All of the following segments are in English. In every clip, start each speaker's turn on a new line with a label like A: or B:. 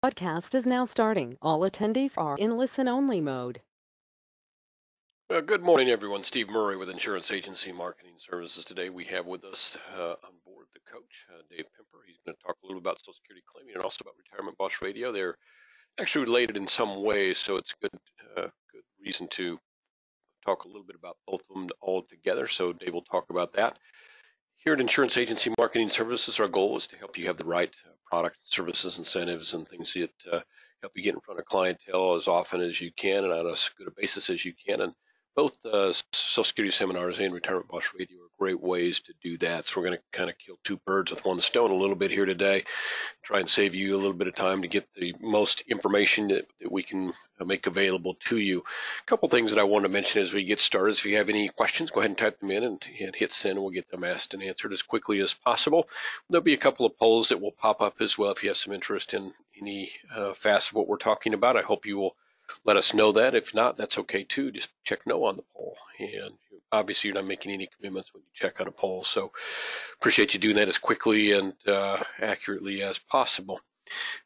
A: Podcast is now starting. All attendees are in listen-only mode.
B: Good morning, everyone. Steve Murray with Insurance Agency Marketing Services. Today we have with us on board the coach, Dave Pimper. He's going to talk a little about Social Security claiming and also about Retirement Boss Radio. They're actually related in some ways, so it's good reason to talk a little bit about both of them all together. So Dave will talk about that. Here at Insurance Agency Marketing Services, our goal is to help you have the right product, services, incentives, and things that help you get in front of clientele as often as you can and on as good a basis as you can. And both Social Security seminars and Retirement Boss Radio are great ways to do that. So we're going to kind of kill two birds with one stone a little bit here today, try and save you a little bit of time to get the most information that we can make available to you. A couple things that I want to mention as we get started. If you have any questions, go ahead and type them in and hit send, and we'll get them asked and answered as quickly as possible. There'll be a couple of polls that will pop up as well if you have some interest in any facet of what we're talking about. I hope you will let us know that. If not, that's okay too. Just check no on the poll. And obviously, you're not making any commitments when you check on a poll. So appreciate you doing that as quickly and accurately as possible.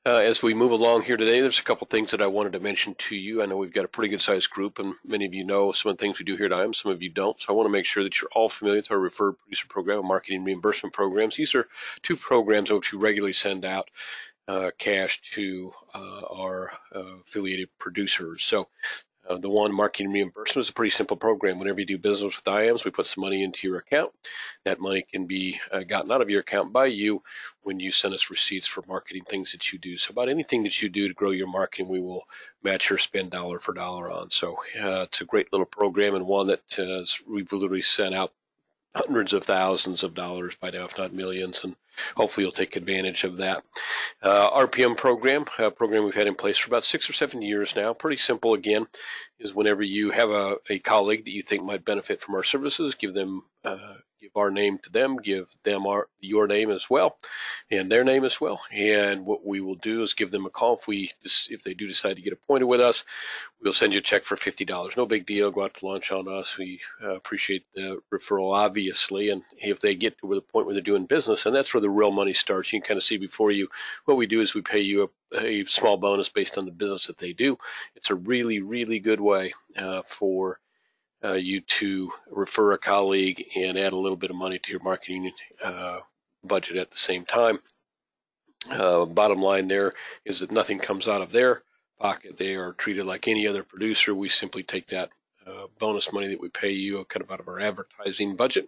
B: As we move along here today, there's a couple things that I wanted to mention to you. I know we've got a pretty good sized group, and many of you know some of the things we do here at IAM, some of you don't. So I want to make sure that you're all familiar with our referred producer program and marketing reimbursement programs. These are two programs in which we regularly send out cash to our affiliated producers. So the one, marketing reimbursement, is a pretty simple program. Whenever you do business with IAMs, we put some money into your account. That money can be gotten out of your account by you when you send us receipts for marketing things that you do. So about anything that you do to grow your marketing, we will match your spend dollar for dollar on. So it's a great little program, and one that we've literally sent out hundreds of thousands of dollars by now, if not millions, and hopefully you'll take advantage of that. RPM program, a program we've had in place for about 6 or 7 years now. Pretty simple again, is whenever you have a colleague that you think might benefit from our services, give our name to them, give them your name as well, and their name as well. And what we will do is give them a call if they do decide to get appointed with us. We'll send you a check for $50. No big deal. Go out to lunch on us. We appreciate the referral, obviously. And if they get to the point where they're doing business, and that's where the real money starts. You can kind of see before you, what we do is we pay you a small bonus based on the business that they do. It's a really, really good way for you to refer a colleague and add a little bit of money to your marketing budget at the same time. Bottom line there is that nothing comes out of their pocket. They are treated like any other producer. We simply take that bonus money that we pay you kind of out of our advertising budget,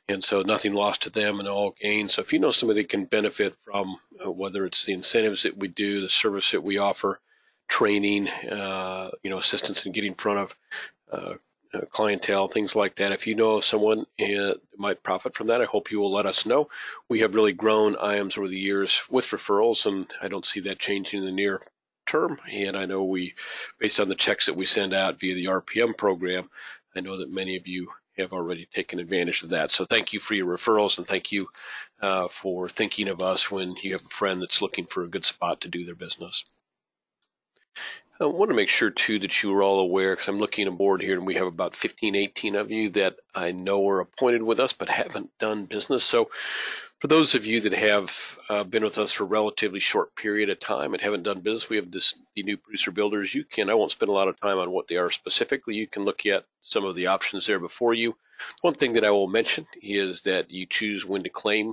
B: and so nothing lost to them and all gain. So if you know somebody that can benefit from whether it's the incentives that we do, the service that we offer, training, assistance in getting in front of clientele, things like that. If you know of someone that might profit from that, I hope you will let us know. We have really grown IAMS over the years with referrals, and I don't see that changing in the near term. And I know based on the checks that we send out via the RPM program, I know that many of you have already taken advantage of that. So thank you for your referrals, and thank you for thinking of us when you have a friend that's looking for a good spot to do their business. I want to make sure, too, that you are all aware, because I'm looking aboard here, and we have about 15, 18 of you that I know are appointed with us but haven't done business. So for those of you that have been with us for a relatively short period of time and haven't done business, we have the new producer builders. I won't spend a lot of time on what they are specifically. You can look at some of the options there before you. One thing that I will mention is that you choose when to claim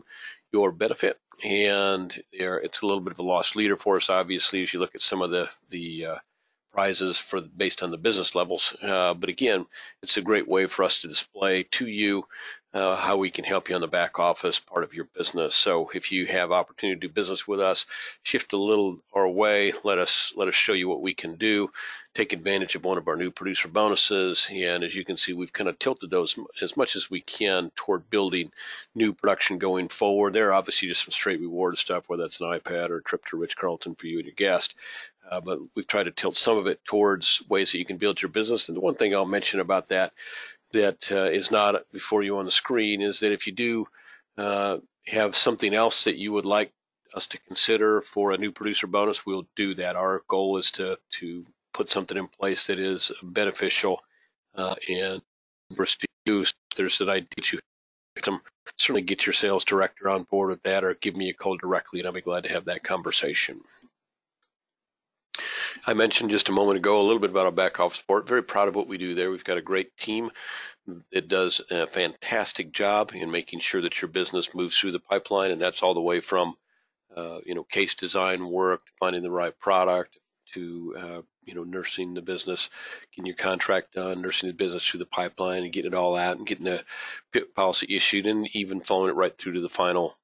B: your benefit, and it's a little bit of a lost leader for us, obviously, as you look at some of the prizes based on the business levels. But again, it's a great way for us to display to you how we can help you on the back office part of your business. So if you have opportunity to do business with us, shift a little our way. Let us show you what we can do. Take advantage of one of our new producer bonuses. And as you can see, we've kind of tilted those as much as we can toward building new production going forward. There are obviously just some straight reward stuff, whether that's an iPad or a trip to Ritz-Carlton for you and your guest. But we've tried to tilt some of it towards ways that you can build your business. And the one thing I'll mention about that is not before you on the screen is that if you do have something else that you would like us to consider for a new producer bonus, we'll do that. Our goal is to put something in place that is beneficial and for you. If there's an idea that you certainly get your sales director on board with that, or give me a call directly, and I'll be glad to have that conversation. I mentioned just a moment ago a little bit about our back office support. Very proud of what we do there. We've got a great team that does a fantastic job in making sure that your business moves through the pipeline, and that's all the way from case design work, to finding the right product, to nursing the business, getting your contract done, nursing the business through the pipeline, and getting it all out, and getting the policy issued, and even following it right through to the final,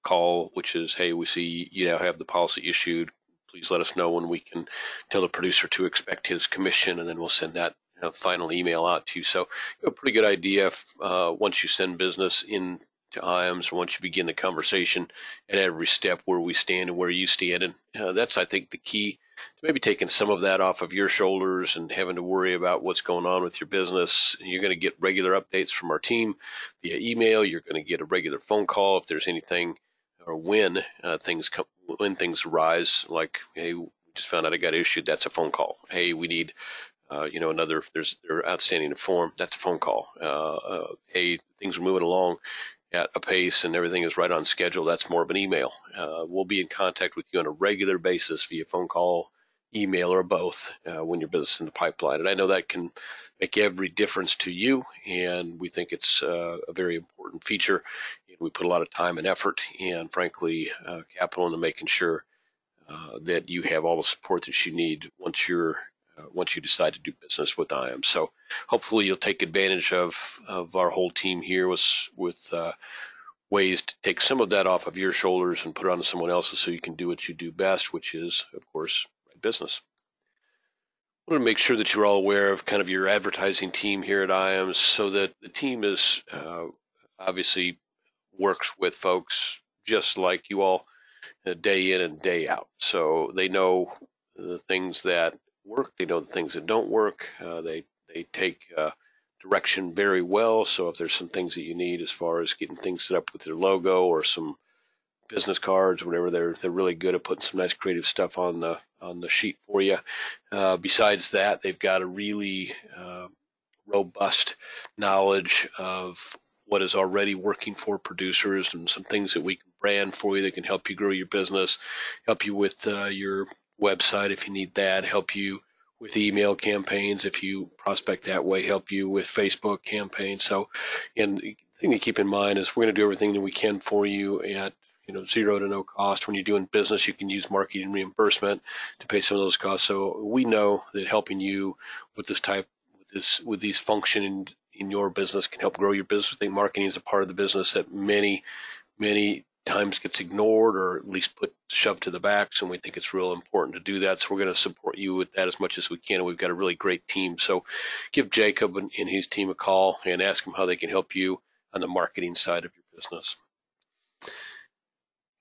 B: call, which is, hey, we see you now have the policy issued. Please let us know when we can tell the producer to expect his commission, and then we'll send that final email out to you. So you have a pretty good idea once you send business in to IAMS, once you begin the conversation at every step where we stand and where you stand. And that's, I think, the key to maybe taking some of that off of your shoulders and having to worry about what's going on with your business. You're going to get regular updates from our team via email. You're going to get a regular phone call if there's anything, or when when things arise, like, hey, we just found out I got issued. That's a phone call. Hey, we need they're outstanding to form. That's a phone call. Hey, things are moving along at a pace and everything is right on schedule. That's more of an email. We'll be in contact with you on a regular basis via phone call, email, or both when your business is in the pipeline. And I know that can make every difference to you, and we think it's a very important feature. We put a lot of time and effort and, frankly, capital into making sure that you have all the support that you need once you decide to do business with IAM. So hopefully you'll take advantage of our whole team here with ways to take some of that off of your shoulders and put it onto someone else's, so you can do what you do best, which is, of course, write business. I want to make sure that you're all aware of kind of your advertising team here at IAMS, so that the team is obviously works with folks just like you all, day in and day out. So they know the things that work, they know the things that don't work. They take direction very well. So if there's some things that you need as far as getting things set up with their logo or some business cards or whatever, they're really good at putting some nice creative stuff on the sheet for you. Besides that, they've got a really robust knowledge of what is already working for producers, and some things that we can brand for you that can help you grow your business, help you with your website if you need that, help you with email campaigns if you prospect that way, help you with Facebook campaigns. So, and the thing to keep in mind is we're going to do everything that we can for you at zero to no cost. When you're doing business, you can use marketing reimbursement to pay some of those costs. So we know that helping you with with these functions in your business can help grow your business. I think marketing is a part of the business that many times gets ignored, or at least shoved to the back. So we think it's real important to do that. So we're going to support you with that as much as we can. And we've got a really great team. So give Jacob and his team a call and ask them how they can help you on the marketing side of your business.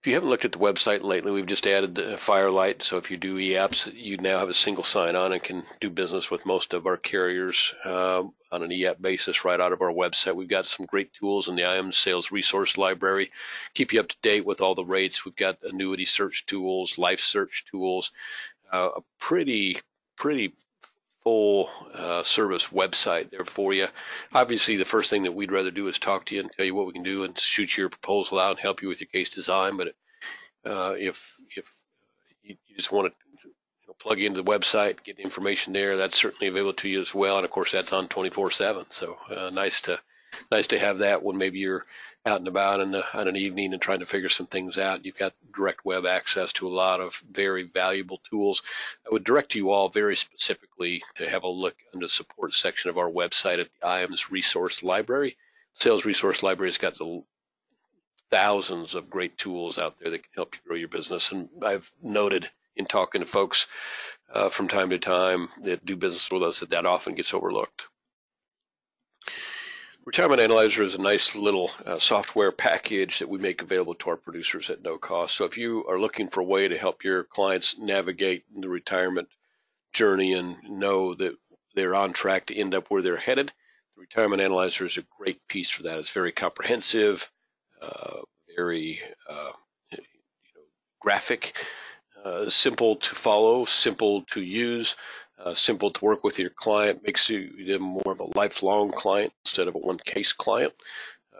B: If you haven't looked at the website lately, we've just added Firelight. So if you do e-apps, you now have a single sign-on and can do business with most of our carriers on an e-app basis right out of our website. We've got some great tools in the IAM Sales Resource Library. Keep you up to date with all the rates. We've got annuity search tools, life search tools, a pretty full service website there for you. Obviously, the first thing that we'd rather do is talk to you and tell you what we can do and shoot your proposal out and help you with your case design. But if you just want to plug into the website, get the information there, that's certainly available to you as well. And of course, that's on 24/7. So nice to have that when maybe you're out and about on an evening and trying to figure some things out. You've got direct web access to a lot of very valuable tools. I would direct you all very specifically to have a look under the support section of our website at the IAMS Resource Library. Sales Resource Library has got thousands of great tools out there that can help you grow your business. And I've noted in talking to folks from time to time that do business with us that often gets overlooked. Retirement Analyzer is a nice little software package that we make available to our producers at no cost. So if you are looking for a way to help your clients navigate the retirement journey and know that they're on track to end up where they're headed, the Retirement Analyzer is a great piece for that. It's very comprehensive, very graphic, simple to follow, simple to use, simple to work with your client, makes you them more of a lifelong client instead of a one-case client.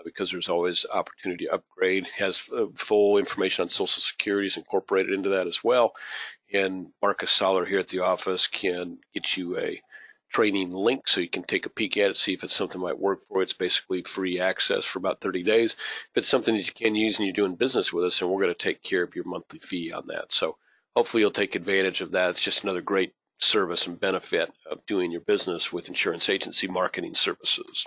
B: because there's always opportunity to upgrade. It has full information on Social Security is incorporated into that as well. And Marcus Soller here at the office can get you a training link so you can take a peek at it, see if it's something that might work for you. It's basically free access for about 30 days. If it's something that you can use and you're doing business with us, and we're going to take care of your monthly fee on that. So hopefully you'll take advantage of that. It's just another great service and benefit of doing your business with insurance agency marketing services.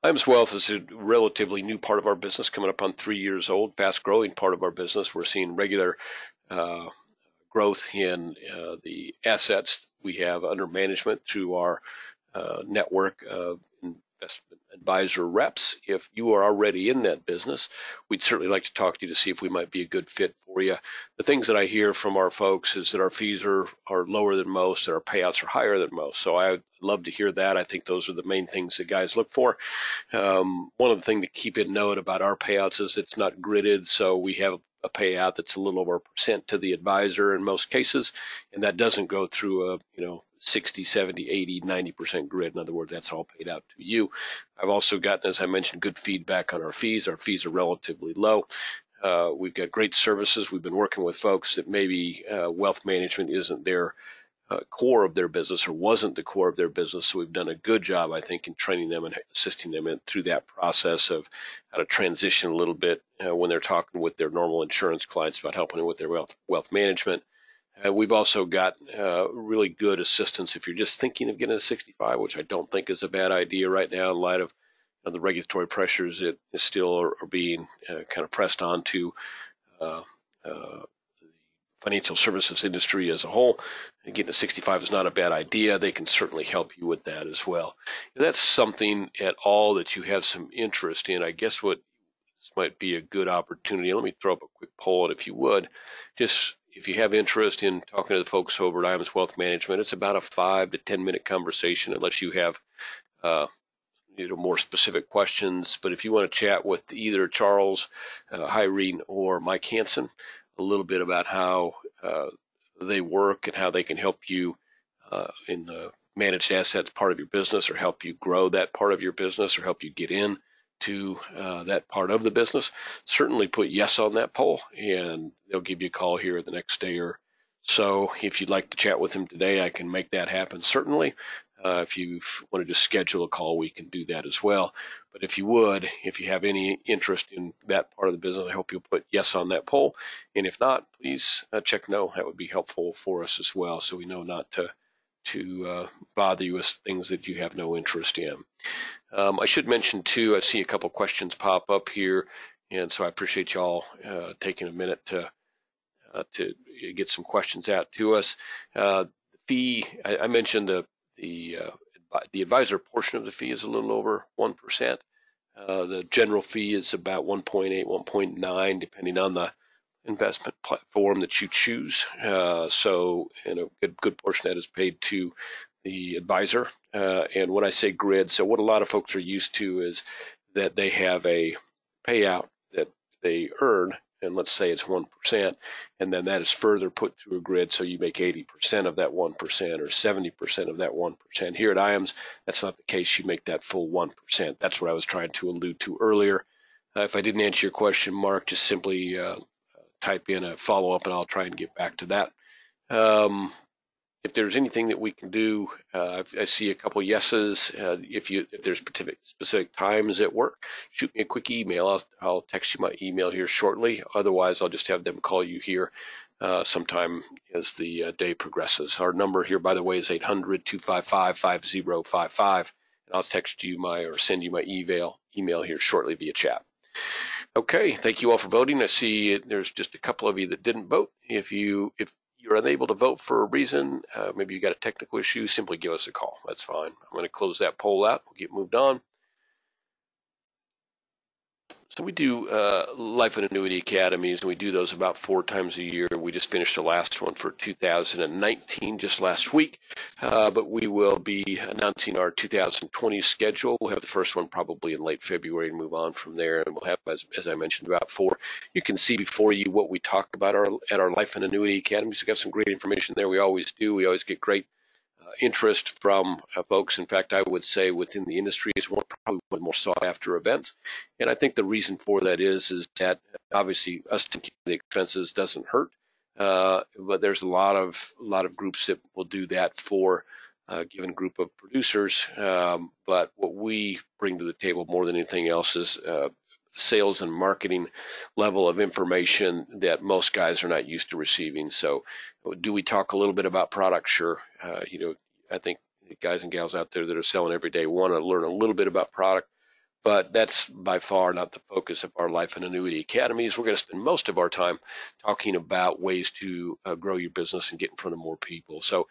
B: Iams Wealth is a relatively new part of our business, coming up on 3 years old, fast growing part of our business. We're seeing regular growth in the assets we have under management through our network of investment advisor reps. If you are already in that business, we'd certainly like to talk to you to see if we might be a good fit for you. The things that I hear from our folks is that our fees are lower than most, and our payouts are higher than most. So I'd love to hear that. I think those are the main things that guys look for. One of the things to keep in note about our payouts is it's not gridded, so we have a payout that's a little over 1% to the advisor in most cases, and that doesn't go through a 60, 70, 80, 90% grid. In other words, that's all paid out to you. I've also gotten, as I mentioned, good feedback on our fees. Our fees are relatively low. We've got great services. We've been working with folks that maybe wealth management isn't their core of their business or wasn't the core of their business. So we've done a good job, I think, in training them and assisting them through that process of how to transition a little bit when they're talking with their normal insurance clients about helping them with their wealth management. We've also got really good assistance if you're just thinking of getting a 65, which I don't think is a bad idea right now in light of the regulatory pressures that still are being kind of pressed onto the financial services industry as a whole. And getting a 65 is not a bad idea. They can certainly help you with that as well. If that's something at all that you have some interest in, I guess what this might be a good opportunity. Let me throw up a quick poll, and if you would, just if you have interest in talking to the folks over at Iams Wealth Management, it's about a 5 to 10 minute conversation, unless you have more specific questions. But if you want to chat with either Charles, Irene, or Mike Hansen, a little bit about how they work and how they can help you in the managed assets part of your business, or help you grow that part of your business, or help you get in to that part of the business, certainly put yes on that poll, and they'll give you a call here the next day or so. If you'd like to chat with them today, I can make that happen, certainly. If you want to just schedule a call, we can do that as well. But if you have any interest in that part of the business, I hope you'll put yes on that poll. And if not, please check no. That would be helpful for us as well, so we know not to bother you with things that you have no interest in. I should mention too, I see a couple questions pop up here, and so I appreciate y'all taking a minute to get some questions out to us. The fee, I mentioned the advisor portion of the fee is a little over 1%. The general fee is about 1.8, 1.9, depending on the investment platform that you choose. So, a good portion of that is paid to the advisor. And when I say grid, so what a lot of folks are used to is that they have a payout that they earn, and let's say it's 1%, and then that is further put through a grid, so you make 80% of that 1% or 70% of that 1%. Here at IAMS, that's not the case. You make that full 1%. That's what I was trying to allude to earlier. If I didn't answer your question, Mark, just simply type in a follow-up, and I'll try and get back to that. If there's anything that we can do, I see a couple yeses. If there's specific times at work, shoot me a quick email. I'll text you my email here shortly. Otherwise, I'll just have them call you here sometime as the day progresses. Our number here, by the way, is 800-255-5055, and I'll text you or send you my email here shortly via chat. Okay, thank you all for voting. I see there's just a couple of you that didn't vote. If you're unable to vote for a reason, maybe you got a technical issue, simply give us a call. That's fine. I'm going to close that poll out. We'll get moved on. So we do life and annuity academies, and we do those about 4 times a year. We just finished the last one for 2019 just last week, but we will be announcing our 2020 schedule. We'll have the first one probably in late February and move on from there, and we'll have, as I mentioned, about 4. You can see before you what we talk about at our life and annuity academies. We've got some great information there. We always do. We always get great interest from folks. In fact, I would say within the industry is probably one of the more sought after events. And I think the reason for that is that obviously us taking the expenses doesn't hurt, but there's a lot of groups that will do that for a given group of producers. But what we bring to the table more than anything else is sales and marketing level of information that most guys are not used to receiving. So do we talk a little bit about products? Sure. I think guys and gals out there that are selling every day want to learn a little bit about product, but that's by far not the focus of our Life and Annuity Academies. We're going to spend most of our time talking about ways to grow your business and get in front of more people. So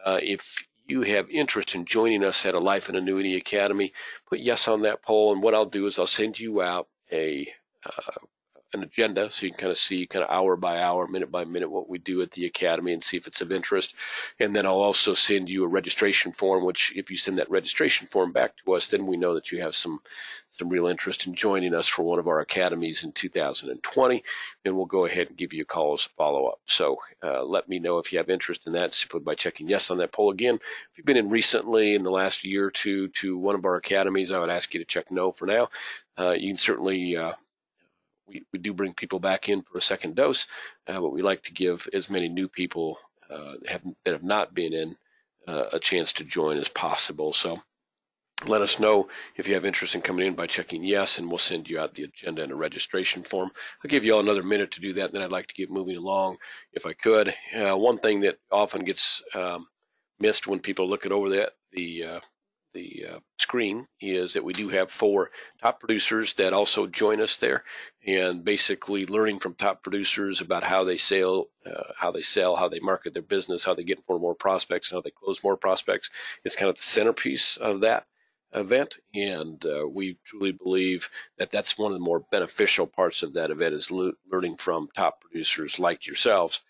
B: if you have interest in joining us at a Life and Annuity Academy, put yes on that poll, and what I'll do is I'll send you out an agenda so you can kind of see hour by hour, minute by minute what we do at the academy and see if it's of interest. And then I'll also send you a registration form, which if you send that registration form back to us, then we know that you have some real interest in joining us for one of our academies in 2020, and we'll go ahead and give you a call as a follow-up. So let me know if you have interest in that simply by checking yes on that poll. Again, if you've been in recently in the last year or two to one of our academies, I would ask you to check no for now. You can certainly we do bring people back in for a second dose, but we like to give as many new people that have not been in a chance to join as possible. So let us know if you have interest in coming in by checking yes, and we'll send you out the agenda and a registration form. I'll give you all another minute to do that, and then I'd like to get moving along if I could. One thing that often gets missed when people look at over the screen is that we do have 4 top producers that also join us there, and basically learning from top producers about how they sell, how they market their business, how they get more prospects, and how they close more prospects is kind of the centerpiece of that event. And we truly believe that that's one of the more beneficial parts of that event is learning from top producers like yourselves,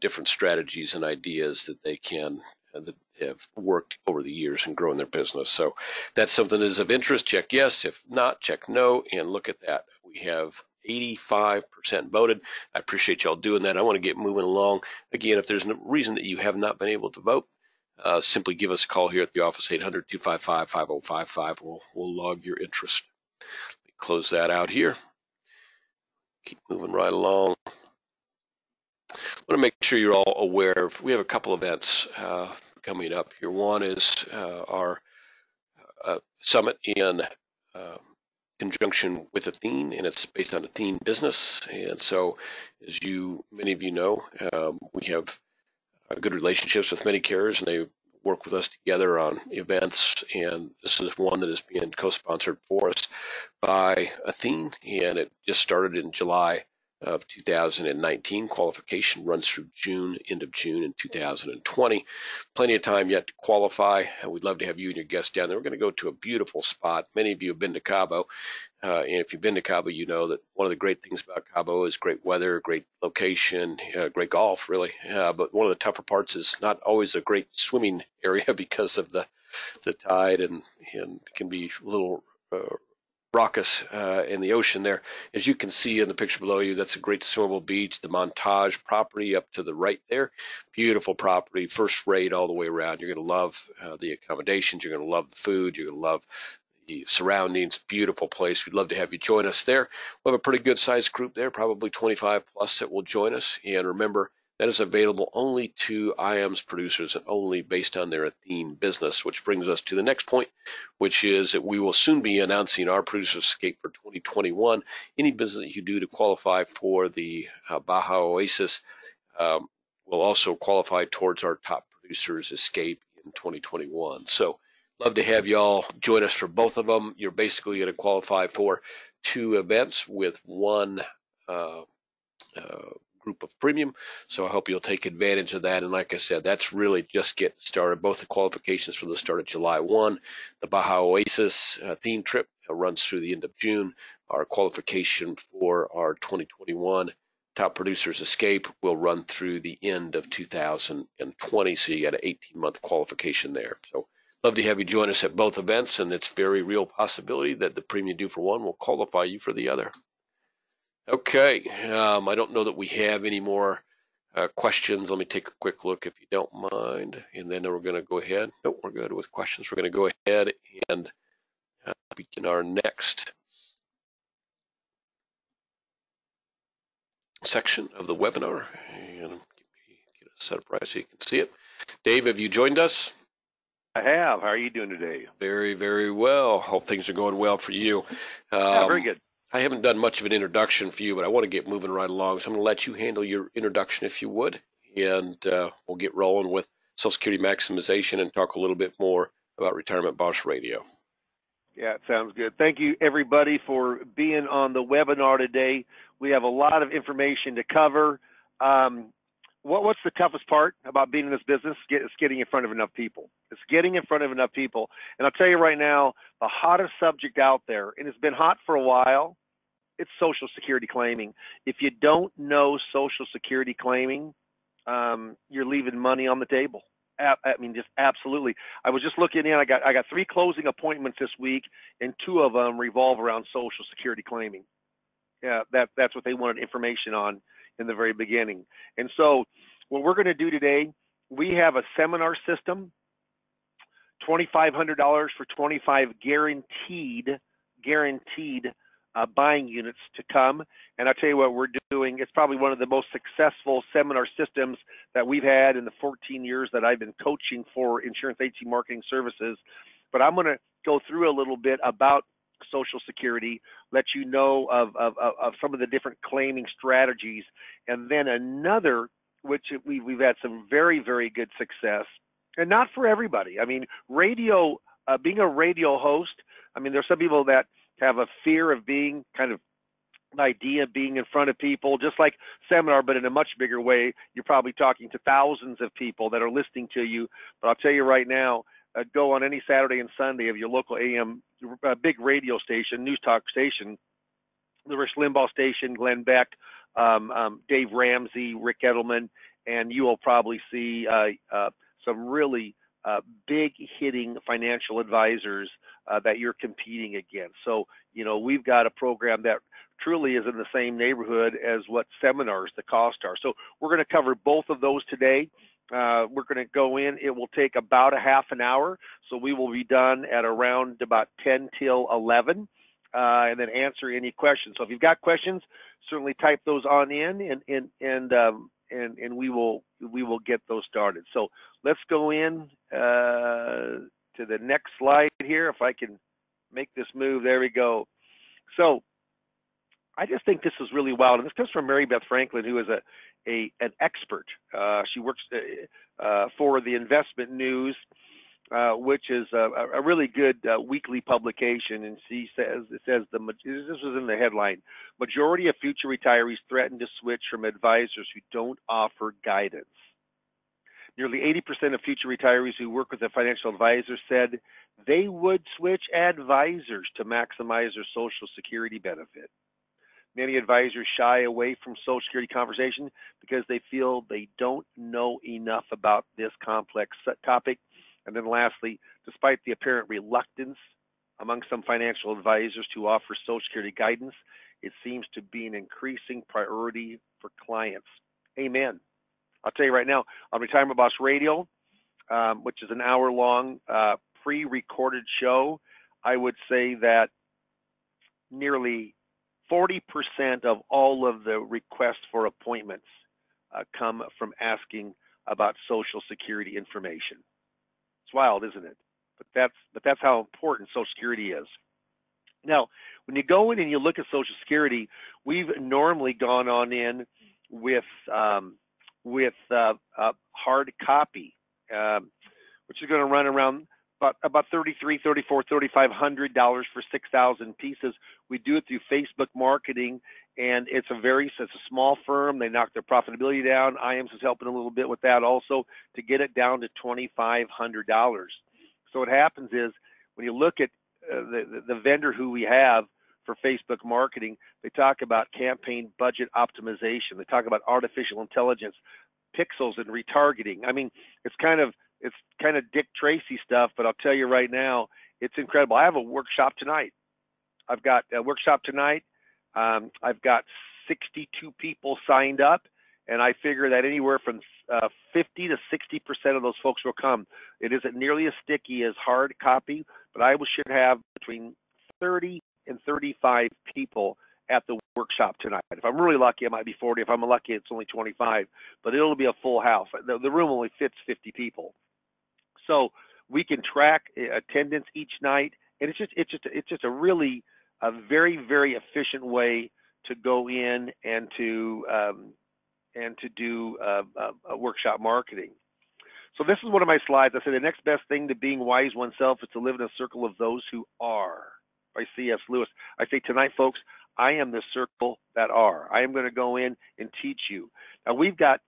B: different strategies and ideas that they can that have worked over the years and grown their business. So that's something that is of interest. Check yes. If not, check no. And look at that. We have 85% voted. I appreciate y'all doing that. I want to get moving along. Again, if there's no reason that you have not been able to vote, simply give us a call here at the office, 800-255-5055. We'll log your interest. Let me close that out here. Keep moving right along. I want to make sure you're all aware of, we have a couple events coming up here. One is our summit in conjunction with Athene, and it's based on Athene business. And so, as many of you know, we have good relationships with many carriers, and they work with us together on events. And this is one that is being co-sponsored for us by Athene, and it just started in July of 2019. Qualification runs through end of June in 2020. Plenty of time yet to qualify. We'd love to have you and your guests down there. We're going to go to a beautiful spot. Many of you have been to Cabo. And if you've been to Cabo, you know that one of the great things about Cabo is great weather, great location, great golf, really. But one of the tougher parts is not always a great swimming area because of the tide, and can be a little raucous in the ocean there. As you can see in the picture below you, that's a great swimmable beach. The Montage property up to the right there, beautiful property, first rate all the way around. You're going to love the accommodations. You're going to love the food. You're going to love the surroundings. Beautiful place. We'd love to have you join us there. We'll have a pretty good sized group there, probably 25 plus that will join us. And remember, that is available only to IAMS producers and only based on their Athene business, which brings us to the next point, which is that we will soon be announcing our Producer Escape for 2021. Any business that you do to qualify for the Baja Oasis will also qualify towards our Top Producers Escape in 2021. So love to have y'all join us for both of them. You're basically going to qualify for 2 events with one group of premium. So I hope you'll take advantage of that. And like I said, that's really just getting started. Both the qualifications for the start of July 1. The Baja Oasis theme trip runs through the end of June. Our qualification for our 2021 Top Producers Escape will run through the end of 2020. So you got an 18-month qualification there. So love to have you join us at both events, and it's very real possibility that the premium due for one will qualify you for the other. Okay, I don't know that we have any more questions. Let me take a quick look if you don't mind. And then we're going to go ahead. Nope, we're good with questions. We're going to go ahead and begin our next section of the webinar. And get it set up right so you can see it. Dave, have you joined us?
C: I have. How are you doing today?
B: Very, very well. Hope things are going well for you.
C: Yeah, very good.
B: I haven't done much of an introduction for you, but I want to get moving right along. So I'm going to let you handle your introduction if you would, and we'll get rolling with Social Security maximization and talk a little bit more about Retirement Boss Radio.
C: Yeah, it sounds good. Thank you, everybody, for being on the webinar today. We have a lot of information to cover. What's the toughest part about being in this business? It's getting in front of enough people. It's getting in front of enough people. And I'll tell you right now, the hottest subject out there, and it's been hot for a while, it's Social Security claiming. If you don't know Social Security claiming, you're leaving money on the table. I mean, just absolutely. I was just looking in. I got 3 closing appointments this week, and 2 of them revolve around Social Security claiming. Yeah, that's what they wanted information on in the very beginning. And so, what we're going to do today, we have a seminar system, $2,500 for 25 guaranteed buying units to come. And I'll tell you what we're doing. It's probably one of the most successful seminar systems that we've had in the 14 years that I've been coaching for Insurance Agency Marketing Services. But I'm going to go through a little bit about Social Security, let you know of some of the different claiming strategies, and then another, which we've had some very, very good success, and not for everybody. I mean, radio, being a radio host, I mean, there's some people that have a fear of being kind of an idea being in front of people, just like seminar, but in a much bigger way. You're probably talking to thousands of people that are listening to you. But I'll tell you right now, go on any Saturday and Sunday of your local AM, big radio station, news talk station, the Rush Limbaugh station, Glenn Beck, Dave Ramsey, Rick Edelman, and you will probably see some really big hitting financial advisors that you're competing against. So, you know, we've got a program that truly is in the same neighborhood as what seminars, the cost are. So we're going to cover both of those today. We're going to go in. It will take about a half an hour. So we will be done at around about 10 till 11 and then answer any questions. So if you've got questions, certainly type those on in and we will get those started. So let's go in to the next slide here. If I can make this move, there we go. So I just think this is really wild, and this comes from Mary Beth Franklin, who is an expert. She works for the Investment News, which is a really good weekly publication, and this was in the headline: majority of future retirees threaten to switch from advisors who don't offer guidance. Nearly 80% of future retirees who work with a financial advisor said they would switch advisors to maximize their Social Security benefit. Many advisors shy away from Social Security conversation because they feel they don't know enough about this complex topic. And then lastly, despite the apparent reluctance among some financial advisors to offer Social Security guidance, it seems to be an increasing priority for clients. Amen. I'll tell you right now, on Retirement Boss Radio, which is an hour-long pre-recorded show, I would say that nearly 40% of all of the requests for appointments come from asking about Social Security information. It's wild, isn't it? But that's how important Social Security is. Now, when you go in and you look at Social Security, we've normally gone on in with hard copy, which is going to run around about $3,300, $3,400, $3,500 for 6,000 pieces. We do it through Facebook marketing, and it's a small firm. They knock their profitability down. IAMS is helping a little bit with that also to get it down to $2,500. So what happens is when you look at the vendor who we have for Facebook marketing, they talk about campaign budget optimization. They talk about artificial intelligence, pixels, and retargeting. I mean, it's kind of Dick Tracy stuff, but I'll tell you right now, it's incredible. I have a workshop tonight. I've got a workshop tonight. I've got 62 people signed up, and I figure that anywhere from 50 to 60% of those folks will come. It isn't nearly as sticky as hard copy, but I should have between 30 and 35 people at the workshop tonight. If I'm really lucky, it might be 40. If I'm lucky, it's only 25, but it'll be a full house. The room only fits 50 people. So we can track attendance each night, and it's just a really a very, very efficient way to go in and to do workshop marketing. So this is one of my slides. I say the next best thing to being wise oneself is to live in a circle of those who are, by C.S. Lewis. I say tonight, folks, I am the circle that are. I am going to go in and teach you. Now we've got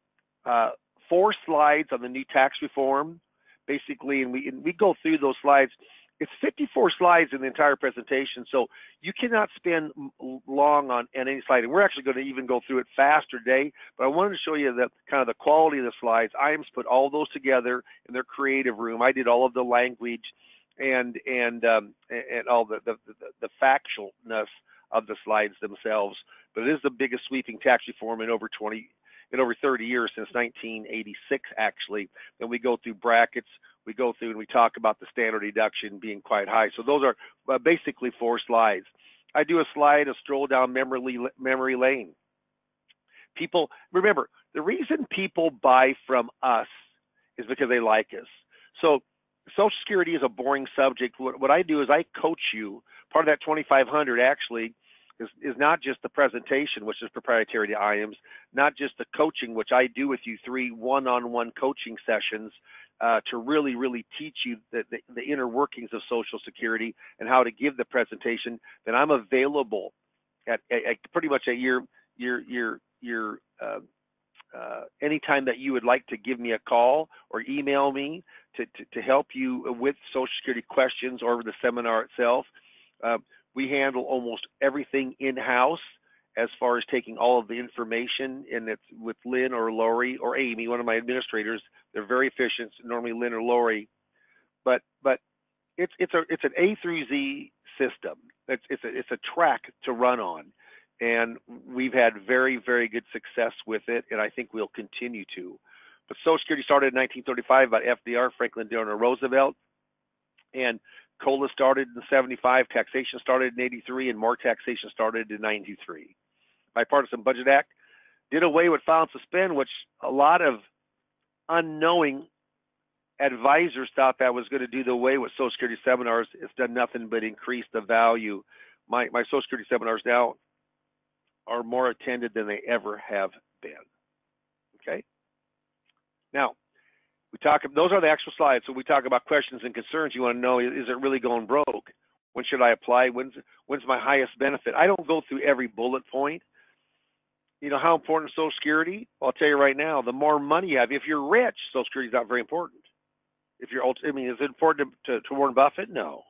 C: 4 slides on the new tax reform, basically, and we go through those slides. It's 54 slides in the entire presentation, so you cannot spend long on any slide. And we're actually going to even go through it faster today, but I wanted to show you the kind of the quality of the slides. IAMS put all those together in their creative room. I did all of the language and all the factualness of the slides themselves. But it is the biggest sweeping tax reform in over 30 years, since 1986, actually. Then we go through brackets, we go through and we talk about the standard deduction being quite high. So those are basically 4 slides. I do a slide, a stroll down memory lane. People, remember, the reason people buy from us is because they like us. So Social Security is a boring subject. What I do is I coach you. Part of that 2,500 actually is not just the presentation, which is proprietary to IAMS, not just the coaching, which I do with you 3 one-on-one coaching sessions to really, really teach you the inner workings of Social Security and how to give the presentation. Then I'm available at pretty much at your anytime that you would like to give me a call or email me to help you with Social Security questions or the seminar itself. We handle almost everything in-house as far as taking all of the information, and it's with Lynn or Lori or Amy, one of my administrators. They're very efficient, normally Lynn or Lori, but it's an A through Z system. It's a track to run on, and we've had very, very good success with it, and I think we'll continue to. But Social Security started in 1935 by FDR, Franklin Delano Roosevelt, and COLA started in 75, taxation started in 83, and more taxation started in 93. Bipartisan Budget Act did away with file and suspend, which a lot of unknowing advisors thought that was going to do the away with Social Security seminars. It's done nothing but increase the value. My Social Security seminars now are more attended than they ever have been. Okay? Now, those are the actual slides. So we talk about questions and concerns. You want to know, is it really going broke? When should I apply? When's my highest benefit? I don't go through every bullet point. You know how important is Social Security? Well, I'll tell you right now, the more money you have, if you're rich, Social Security is not very important. Is it important to Warren Buffett? No.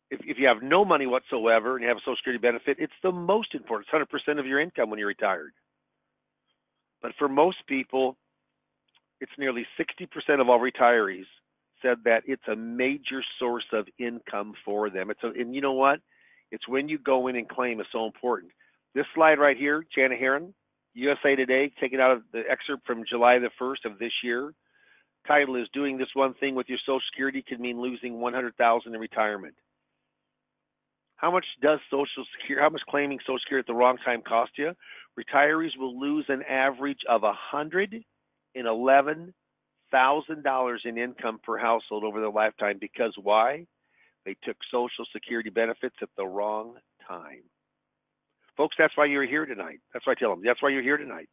C: If you have no money whatsoever and you have a Social Security benefit, it's the most important. It's 100% of your income when you're retired. But for most people, it's nearly 60% of all retirees said that it's a major source of income for them. And you know what? It's when you go in and claim is so important. This slide right here, Janet Herron, USA Today, taken out of the excerpt from July the 1st of this year. Title is "Doing This One Thing with Your Social Security Could Mean Losing $100,000 in Retirement." How much claiming Social Security at the wrong time cost you? Retirees will lose an average of $111,000 in income per household over their lifetime. Because why? They took Social Security benefits at the wrong time. Folks, that's why you're here tonight. That's why I tell them. That's why you're here tonight.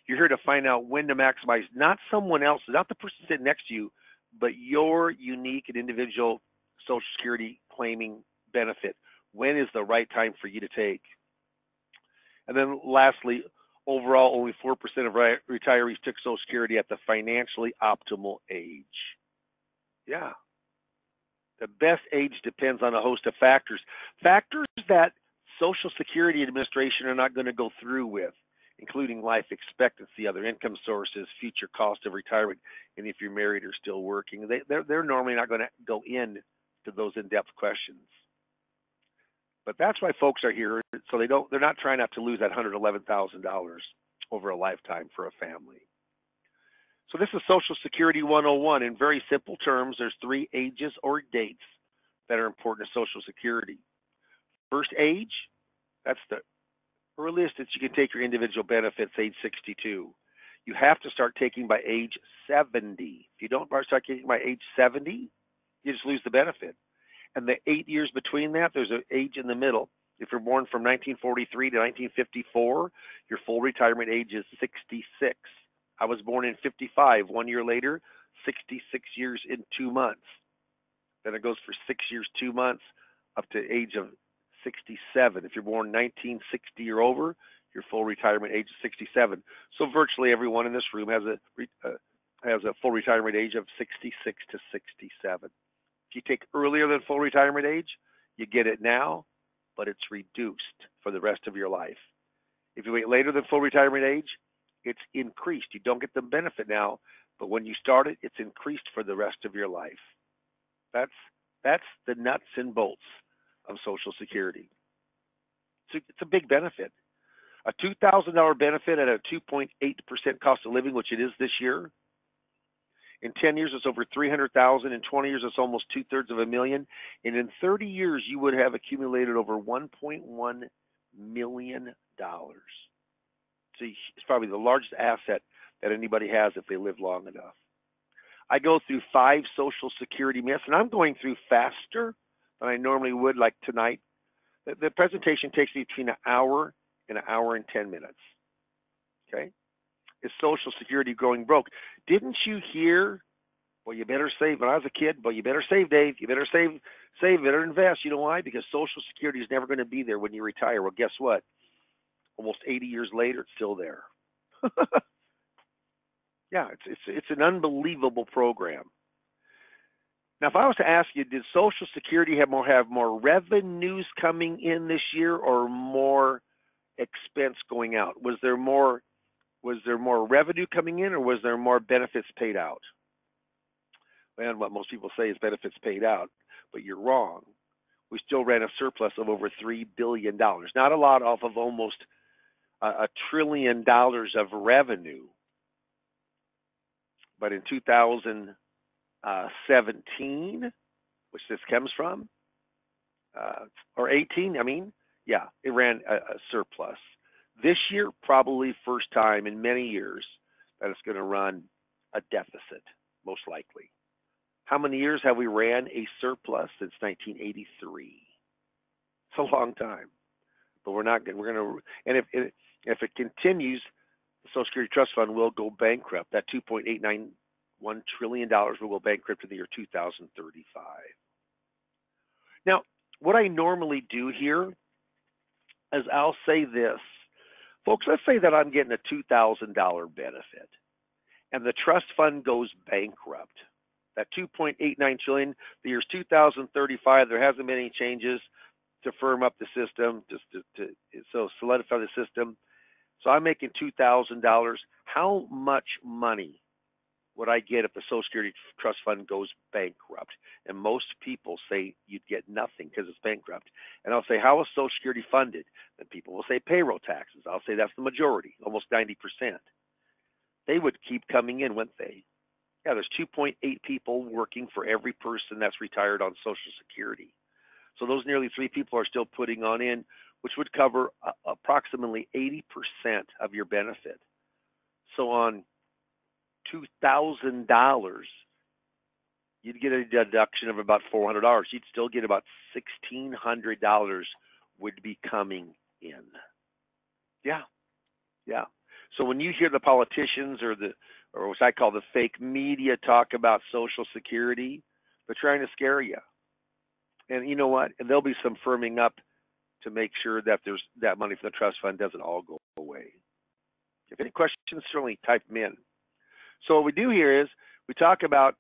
C: You're here to find out when to maximize, not someone else, not the person sitting next to you, but your unique and individual Social Security claiming benefit. When is the right time for you to take? And then lastly, overall, only 4% of retirees took Social Security at the financially optimal age. Yeah. The best age depends on a host of factors. Factors that Social Security Administration are not going to go through with, including life expectancy, other income sources, future cost of retirement, and if you're married or still working. They're normally not going to go into those in-depth questions. But that's why folks are here, so they're not trying not to lose that $111,000. over a lifetime for a family. So this is Social Security 101. In very simple terms, there's 3 ages or dates that are important to Social Security. First age, that's the earliest that you can take your individual benefits, age 62. You have to start taking by age 70. If you don't start taking by age 70, you just lose the benefit. And the 8 years between that, there's an age in the middle. If you're born from 1943 to 1954, your full retirement age is 66. I was born in 55. 1 year later, 66 years in 2 months. Then it goes for 6 years, 2 months, up to age of 67. If you're born 1960 or over, your full retirement age is 67. So virtually everyone in this room has a full retirement age of 66 to 67. If you take earlier than full retirement age, you get it now, but it's reduced for the rest of your life. If you wait later than full retirement age, it's increased. You don't get the benefit now, but when you start it, it's increased for the rest of your life. That's the nuts and bolts of Social Security. So it's a big benefit. A $2,000 benefit at a 2.8% cost of living, which it is this year. In 10 years, it's over $300,000. In 20 years, it's almost $250,000. And in 30 years, you would have accumulated over $1.1 million. So it's probably the largest asset that anybody has if they live long enough. I go through 5 Social Security myths, and I'm going through faster than I normally would, like tonight. The presentation takes me between an hour and 10 minutes. Okay? Is Social Security going broke? Didn't you hear, well, you better save? When I was a kid, well, you better save, Dave. You better save, better invest. You know why? Because Social Security is never going to be there when you retire. Well, guess what? Almost 80 years later, it's still there. Yeah, it's an unbelievable program. Now, if I was to ask you, did Social Security have more revenues coming in this year, or more expense going out? Was there more revenue coming in, or was there more benefits paid out? And what most people say is benefits paid out, but you're wrong. We still ran a surplus of over $3 billion. Not a lot off of almost $1 trillion of revenue. But in 2017, which this comes from, or 18, it ran a surplus. This year, probably first time in many years that it's going to run a deficit, most likely. How many years have we ran a surplus since 1983? It's a long time, but we're not going. We're going to, and if it continues, the Social Security Trust Fund will go bankrupt. That $2.891 trillion will go bankrupt in the year 2035. Now, what I normally do here is I'll say this. Folks, let's say that I'm getting a $2,000 benefit and the trust fund goes bankrupt. That $2.89 trillion, the year's 2035, there hasn't been any changes to firm up the system, so solidify the system. So I'm making $2,000. How much money would I get if the Social Security Trust Fund goes bankrupt? And most people say you'd get nothing because it's bankrupt. And I'll say, how is Social Security funded? And people will say payroll taxes. I'll say that's the majority, almost 90%. They would keep coming in, wouldn't they? Yeah, there's 2.8 people working for every person that's retired on Social Security. So those nearly 3 people are still putting on in, which would cover approximately 80% of your benefit. So on $2,000, you'd get a deduction of about $400. You'd still get about $1,600 would be coming in. Yeah. So when you hear the politicians or what I call the fake media talk about Social Security, they're trying to scare you. And you know what? And there'll be some firming up to make sure that there's that money from the trust fund doesn't all go away. If any questions, certainly type them in. So what we do here is we talk about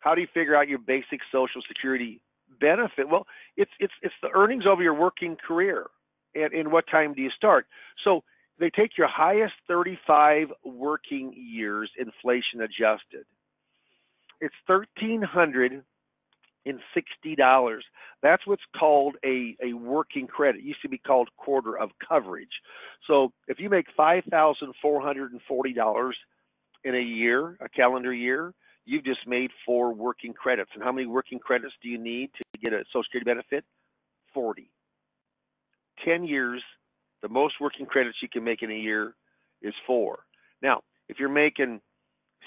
C: how do you figure out your basic Social Security benefit? Well, it's the earnings over your working career, and in what time do you start? So they take your highest 35 working years, inflation adjusted. It's $1,387 That's what's called a working credit. It used to be called quarter of coverage. So if you make $5,440 in a year, a calendar year, you've just made 4 working credits. And how many working credits do you need to get a Social Security benefit? 40. 10 years, the most working credits you can make in a year is 4. Now, if you're making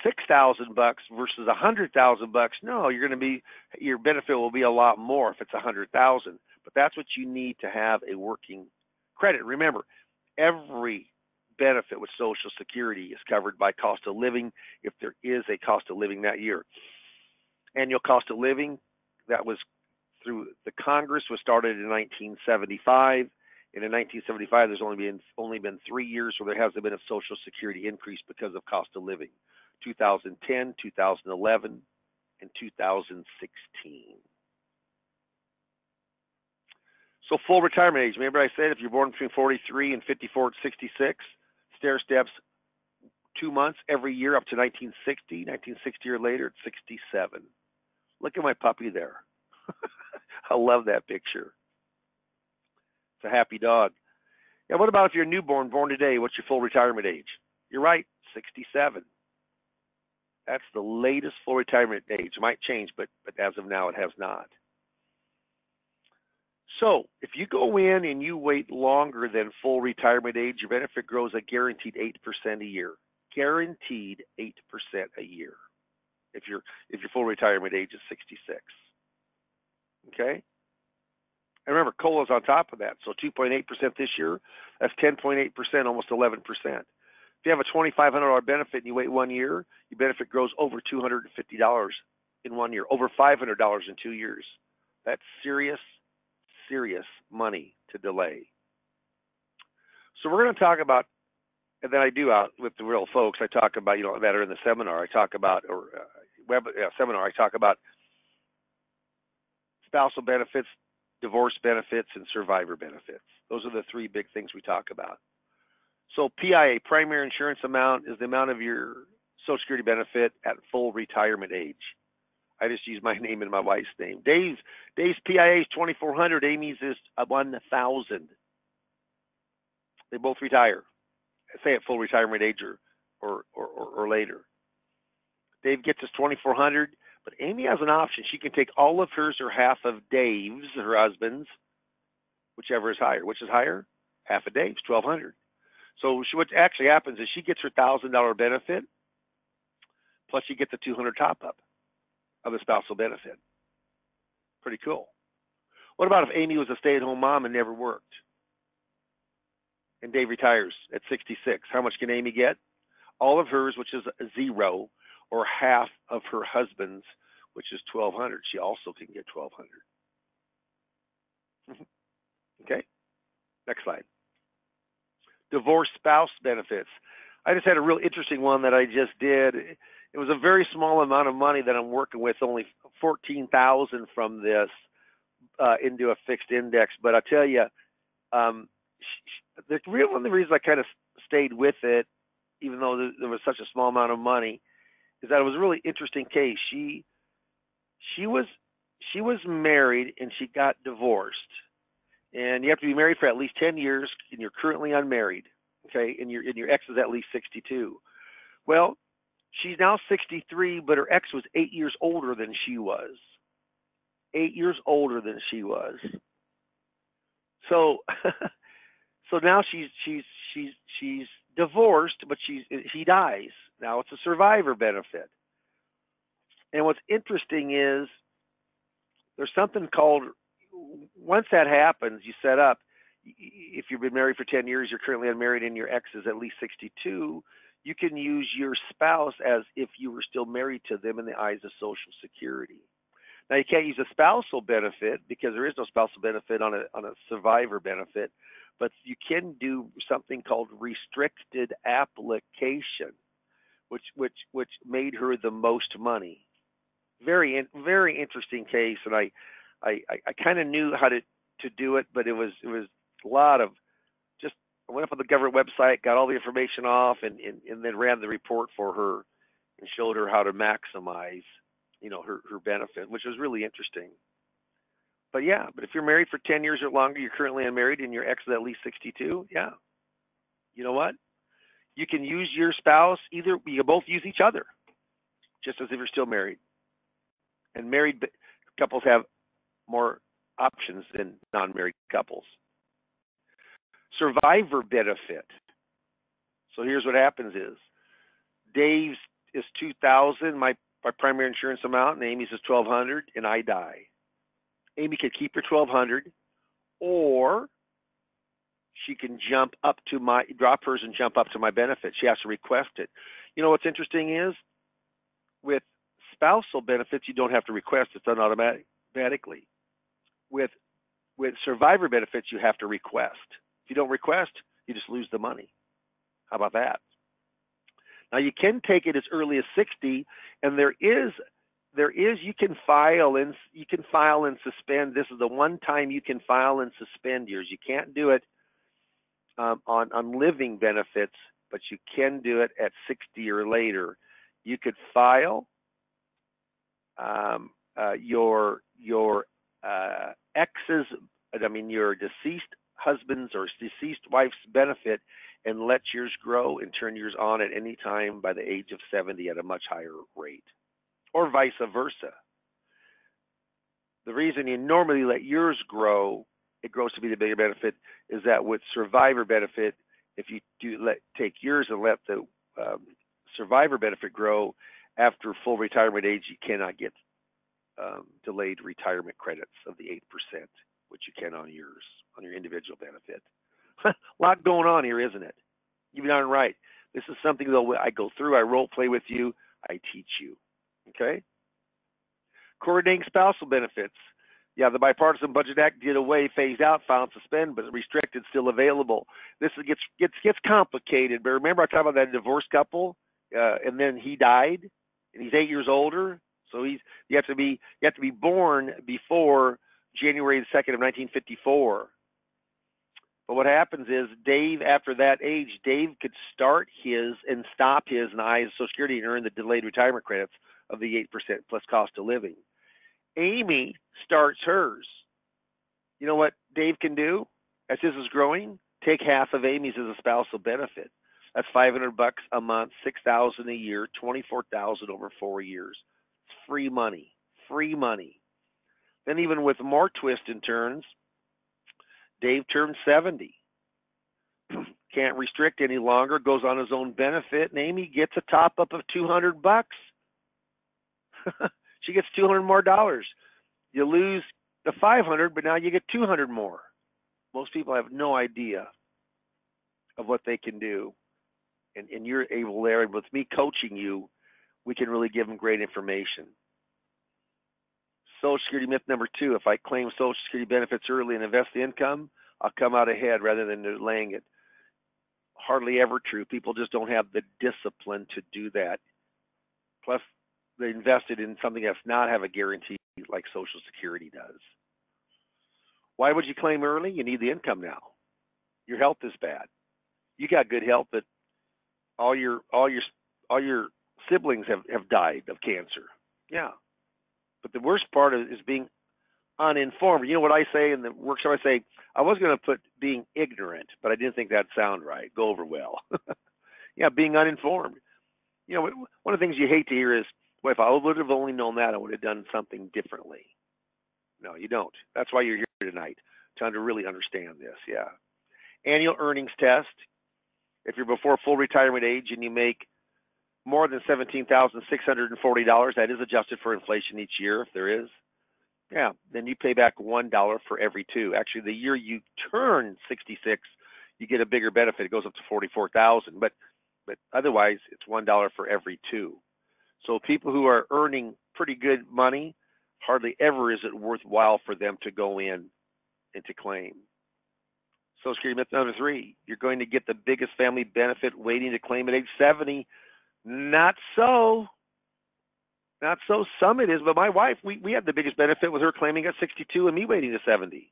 C: $6,000 versus $100,000, no, your benefit will be a lot more if it's $100,000. But that's what you need to have a working credit. Remember, every benefit with Social Security is covered by cost of living if there is a cost of living that year. Annual cost of living, that was through the Congress, was started in 1975. And in 1975, there's only been 3 years where there hasn't been a Social Security increase because of cost of living: 2010, 2011, and 2016. So full retirement age. Remember I said if you're born between 43 and 54 at 66, stair steps 2 months every year up to 1960. 1960 or later at 67. Look at my puppy there. I love that picture. It's a happy dog. Yeah, what about if you're a newborn, born today? What's your full retirement age? You're right, 67. That's the latest full retirement age. It might change, but as of now, it has not. So if you go in and you wait longer than full retirement age, your benefit grows a guaranteed 8% a year. Guaranteed 8% a year. If your full retirement age is 66. Okay? And remember, COLA's on top of that. So 2.8% this year, that's 10.8%, almost 11%. If you have a $2,500 benefit and you wait 1 year, your benefit grows over $250 in 1 year, over $500 in 2 years. That's serious money to delay. So we're going to talk about, and then I do out with the real folks, I talk about, that are in the seminar, I talk about, seminar, I talk about spousal benefits, divorce benefits, and survivor benefits. Those are the 3 big things we talk about. So PIA, primary insurance amount, is the amount of your Social Security benefit at full retirement age. I just use my name and my wife's name. Dave's PIA is $2,400. Amy's is $1,000. They both retire, say at full retirement age or later. Dave gets his $2,400, but Amy has an option. She can take all of hers or half of Dave's, her husband's, whichever is higher. Which is higher? Half of Dave's, $1,200. So what actually happens is she gets her $1,000 benefit, plus she gets a $200 top-up of the spousal benefit. Pretty cool. What about if Amy was a stay-at-home mom and never worked? And Dave retires at 66. How much can Amy get? All of hers, which is 0, or half of her husband's, which is $1,200. She also can get $1,200. Okay. Next slide. Divorced spouse benefits. I just had a real interesting one that I just did. It was a very small amount of money that I'm working with, only $14,000 from this into a fixed index. But I tell you, the reason I kind of stayed with it, even though there was such a small amount of money, is that it was a really interesting case. She was married and she got divorced. And you have to be married for at least 10 years, and you're currently unmarried, okay? And your ex is at least 62. Well, she's now 63, but her ex was 8 years older than she was. 8 years older than she was. So, so now she's divorced, but he dies. Now it's a survivor benefit. And what's interesting is there's something called, once that happens, you set up, if you've been married for 10 years, you're currently unmarried, and your ex is at least 62, you can use your spouse as if you were still married to them in the eyes of Social Security. Now, you can't use a spousal benefit because there is no spousal benefit on a survivor benefit, but you can do something called restricted application, which made her the most money. Very interesting case, and I kind of knew how to do it, but it was a lot of just, I went up on the government website, got all the information off, and then ran the report for her and showed her how to maximize her benefit, which was really interesting. But yeah, but if you're married for 10 years or longer, you're currently unmarried, and your ex is at least 62, yeah, you know what? You can use your spouse, either you can both use each other, just as if you're still married. And married couples have more options than non-married couples. Survivor benefit. So here's what happens is Dave's is $2,000, my primary insurance amount, and Amy's is $1,200, and I die. Amy could keep her $1,200, or she can drop hers and jump up to my benefit. She has to request it. You know what's interesting is with spousal benefits, you don't have to request. It's done automatically. With survivor benefits, you have to request. If you don't request, you just lose the money. How about that? Now you can take it as early as 60, and there is you can file and suspend. This is the one time you can file and suspend yours. You can't do it on living benefits, but you can do it at 60 or later. You could file your ex's, your deceased husband's or deceased wife's benefit, and let yours grow and turn yours on at any time by the age of 70 at a much higher rate, or vice versa. The reason you normally let yours grow, it grows to be the bigger benefit, is that with survivor benefit, if you take yours and let the survivor benefit grow, after full retirement age, you cannot get delayed retirement credits of the 8%, which you can on your individual benefit. A lot going on here, isn't it? You're darn right. This is something that I go through, I role play with you, I teach you. Okay? Coordinating spousal benefits. Yeah, the Bipartisan Budget Act did away, phased out, filed, suspend, but restricted, still available. This gets complicated. But remember, I talked about that divorced couple, and then he died, and he's 8 years older. So you have to be born before January 2nd of 1954. But what happens is Dave, after that age, Dave could start his and stop his and I as Social Security and earn the delayed retirement credits of the 8% plus cost of living. Amy starts hers. You know what Dave can do as his is growing? Take half of Amy's as a spousal benefit. That's $500 a month, $6,000 a year, $24,000 over 4 years. It's free money, free money. Then even with more twists and turns, Dave turned 70. Can't restrict any longer, goes on his own benefit, and Amy gets a top up of $200. She gets $200 more dollars. You lose the $500, but now you get $200 more. Most people have no idea of what they can do, and you're able there. And with me coaching you, we can really give them great information. Social Security myth number 2: if I claim Social Security benefits early and invest the income, I'll come out ahead rather than delaying it. Hardly ever true. People just don't have the discipline to do that. Plus, they invested in something that's not have a guarantee like Social Security does. Why would you claim early? You need the income now. Your health is bad. You got good health, but all your siblings have died of cancer. Yeah. But the worst part is being uninformed. You know what I say in the workshop? I say, I was going to put being ignorant, but I didn't think that'd sound right, go over well. Yeah, being uninformed. You know, one of the things you hate to hear is, well, if I would have only known that, I would have done something differently. No, you don't. That's why you're here tonight, trying to really understand this, yeah. Annual earnings test. If you're before full retirement age and you make more than $17,640, that is adjusted for inflation each year, if there is. Yeah, then you pay back $1 for every 2. Actually, the year you turn 66, you get a bigger benefit. It goes up to $44,000, but otherwise it's $1 for every 2. So people who are earning pretty good money, hardly ever is it worthwhile for them to go in and to claim. Social Security myth number 3: you're going to get the biggest family benefit waiting to claim at age 70. Not so. Not so. Some it is, but my wife, we had the biggest benefit with her claiming at 62 and me waiting to 70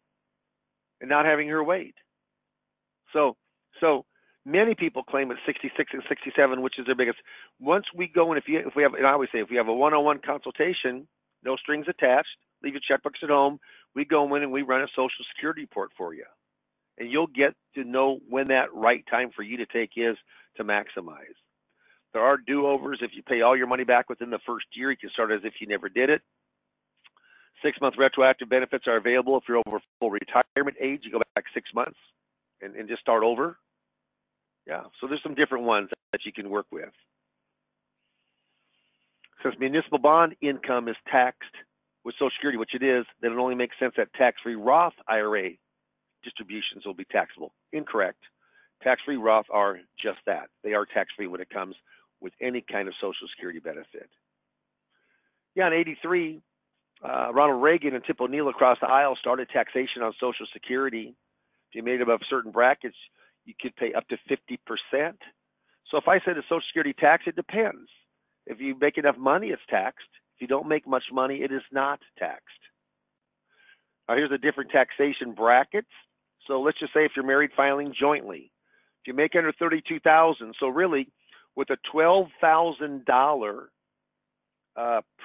C: and not having her wait. So Many people claim at 66 and 67, which is their biggest. Once we go and if we have, and I always say, if we have a one-on-one consultation, no strings attached, leave your checkbooks at home. We go in and we run a Social Security report for you, and you'll get to know when that right time for you to take is to maximize. There are do-overs. If you pay all your money back within the first year, you can start as if you never did it. 6-month retroactive benefits are available if you're over full retirement age. You go back 6 months and just start over. Yeah, so there's some different ones that you can work with. Since municipal bond income is taxed with Social Security, which it is, then it only makes sense that tax-free Roth IRA distributions will be taxable. Incorrect. Tax-free Roth are just that. They are tax-free when it comes with any kind of Social Security benefit. Yeah, in 83, Ronald Reagan and Tip O'Neill across the aisle started taxation on Social Security. If you made above certain brackets, you could pay up to 50%. So if I said a Social Security tax, it depends. If you make enough money, it's taxed. If you don't make much money, it is not taxed. Now here's the different taxation brackets. So let's just say if you're married filing jointly, if you make under $32,000, so really with a $12,000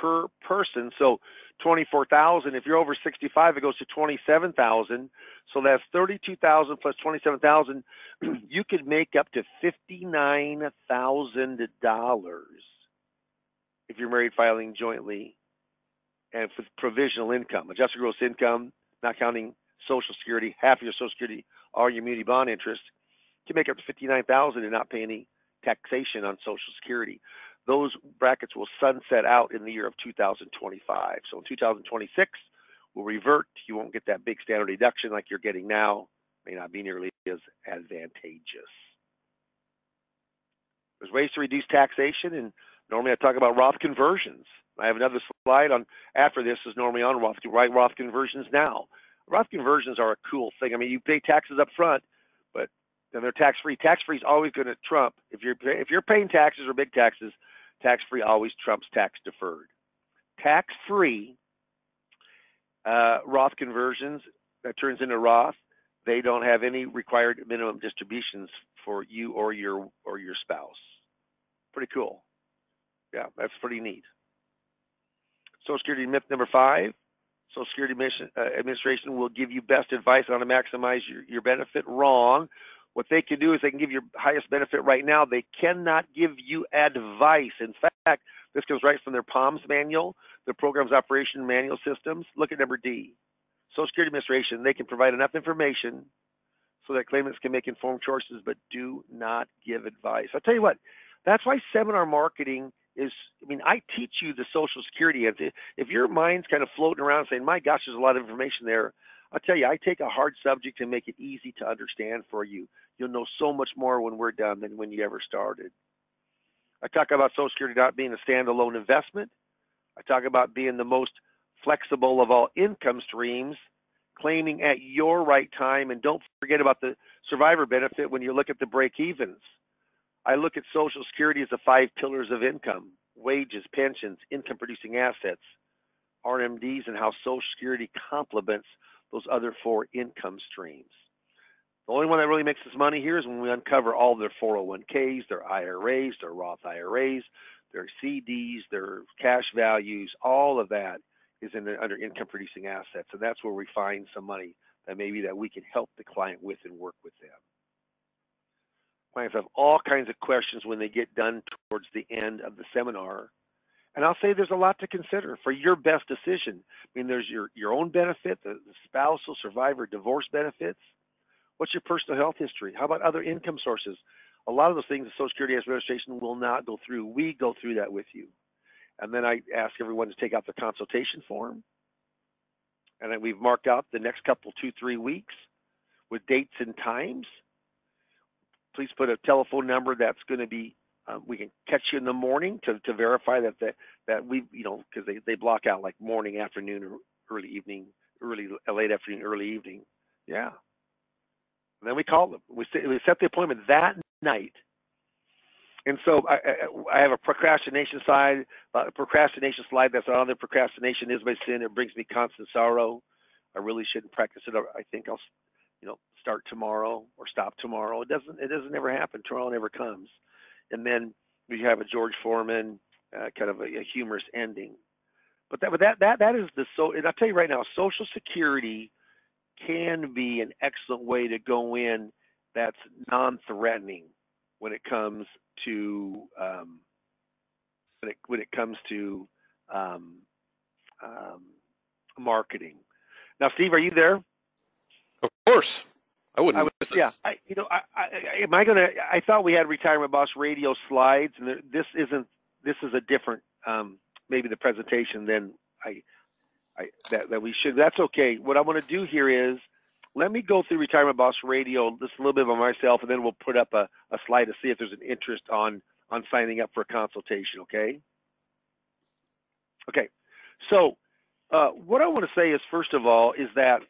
C: per person, so $24,000. If you're over 65, it goes to $27,000. So that's $32,000 plus $27,000. You could make up to $59,000 if you're married filing jointly, and for provisional income, adjusted gross income, not counting Social Security, half of your Social Security, or your muni bond interest, you can make up to $59,000 and not pay any taxation on Social Security. Those brackets will sunset out in the year of 2025. So in 2026, we'll revert. You won't get that big standard deduction like you're getting now. May not be nearly as advantageous. There's ways to reduce taxation, and normally I talk about Roth conversions. I have another slide on after this is normally on Roth. Write Roth conversions now. Roth conversions are a cool thing. I mean, you pay taxes up front, but then they're tax-free. Tax-free is always going to trump. If you're paying taxes or big taxes, tax-free always trumps tax-deferred. Tax-free Roth conversions that turns into Roth, they don't have any required minimum distributions for you or your spouse. Pretty cool. Yeah, that's pretty neat. Social Security myth number 5. Social Security Administration will give you best advice on how to maximize your benefit. Wrong. What they can do is they can give you your highest benefit right now. They cannot give you advice. In fact, this comes right from their POMS manual, the Program's Operation Manual Systems. Look at number D. Social Security Administration, they can provide enough information so that claimants can make informed choices, but do not give advice. I'll tell you what, that's why seminar marketing is, I mean, I teach you the Social Security. If your mind's kind of floating around saying, my gosh, there's a lot of information there, I'll tell you, I take a hard subject and make it easy to understand for you. You'll know so much more when we're done than when you ever started. I talk about Social Security not being a standalone investment. I talk about being the most flexible of all income streams, claiming at your right time, and don't forget about the survivor benefit when you look at the break-evens. I look at Social Security as the 5 pillars of income: wages, pensions, income-producing assets, RMDs, and how Social Security complements those other 4 income streams. The only one that really makes us money here is when we uncover all their 401ks, their IRAs, their Roth IRAs, their CDs, their cash values. All of that is under income-producing assets, and that's where we find some money that maybe that we can help the client with and work with them. Clients have all kinds of questions when they get done towards the end of the seminar. And I'll say there's a lot to consider for your best decision. I mean, there's your own benefit, the spousal, survivor, divorce benefits. What's your personal health history? How about other income sources? A lot of those things the Social Security Administration will not go through. We go through that with you. And then I ask everyone to take out the consultation form. And then we've marked out the next couple, 2-3 weeks with dates and times. Please put a telephone number that's going to be, we can catch you in the morning to verify that we, you know, because they block out like morning, afternoon, or early evening, late afternoon, early evening. Yeah. And then we call them. We set the appointment that night. And so I have a procrastination slide that's on there. Procrastination is my sin. It brings me constant sorrow. I really shouldn't practice it. I think I'll, start tomorrow or stop tomorrow. It doesn't ever happen. Tomorrow never comes. And then we have a George Foreman kind of a humorous ending. But that is and I'll tell you right now, Social Security can be an excellent way to go in that's non-threatening when it comes to um, um, marketing. Now, Steve, are you there?
B: Of course, I wouldn't miss
C: Yeah.
B: this.
C: I thought we had Retirement Boss Radio slides, and this isn't. This is a different, maybe the presentation than that we should. That's okay. What I want to do here is let me go through Retirement Boss Radio just a little bit by myself, and then we'll put up a slide to see if there's an interest on signing up for a consultation. Okay. Okay. So what I want to say is, first of all, is that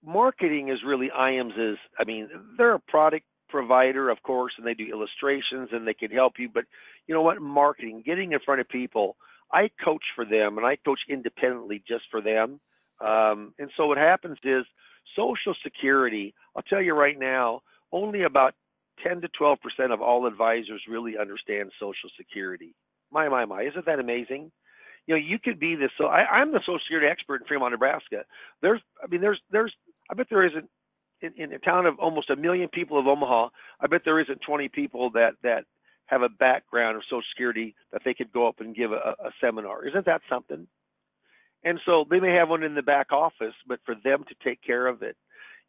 C: marketing is really IAMS's. I mean, they're a product provider, of course, and they do illustrations and they can help you. But you know what? Marketing, getting in front of people. I coach for them and I coach independently just for them. And so what happens is Social Security, I'll tell you right now, only about 10 to 12% of all advisors really understand Social Security. My. Isn't that amazing? You know, you could be this. So I'm the Social Security expert in Fremont, Nebraska. I bet there isn't, in a town of almost 1 million people of Omaha, I bet there isn't 20 people that have a background of Social Security that they could go up and give a seminar. Isn't that something? And so they may have one in the back office, but for them to take care of it.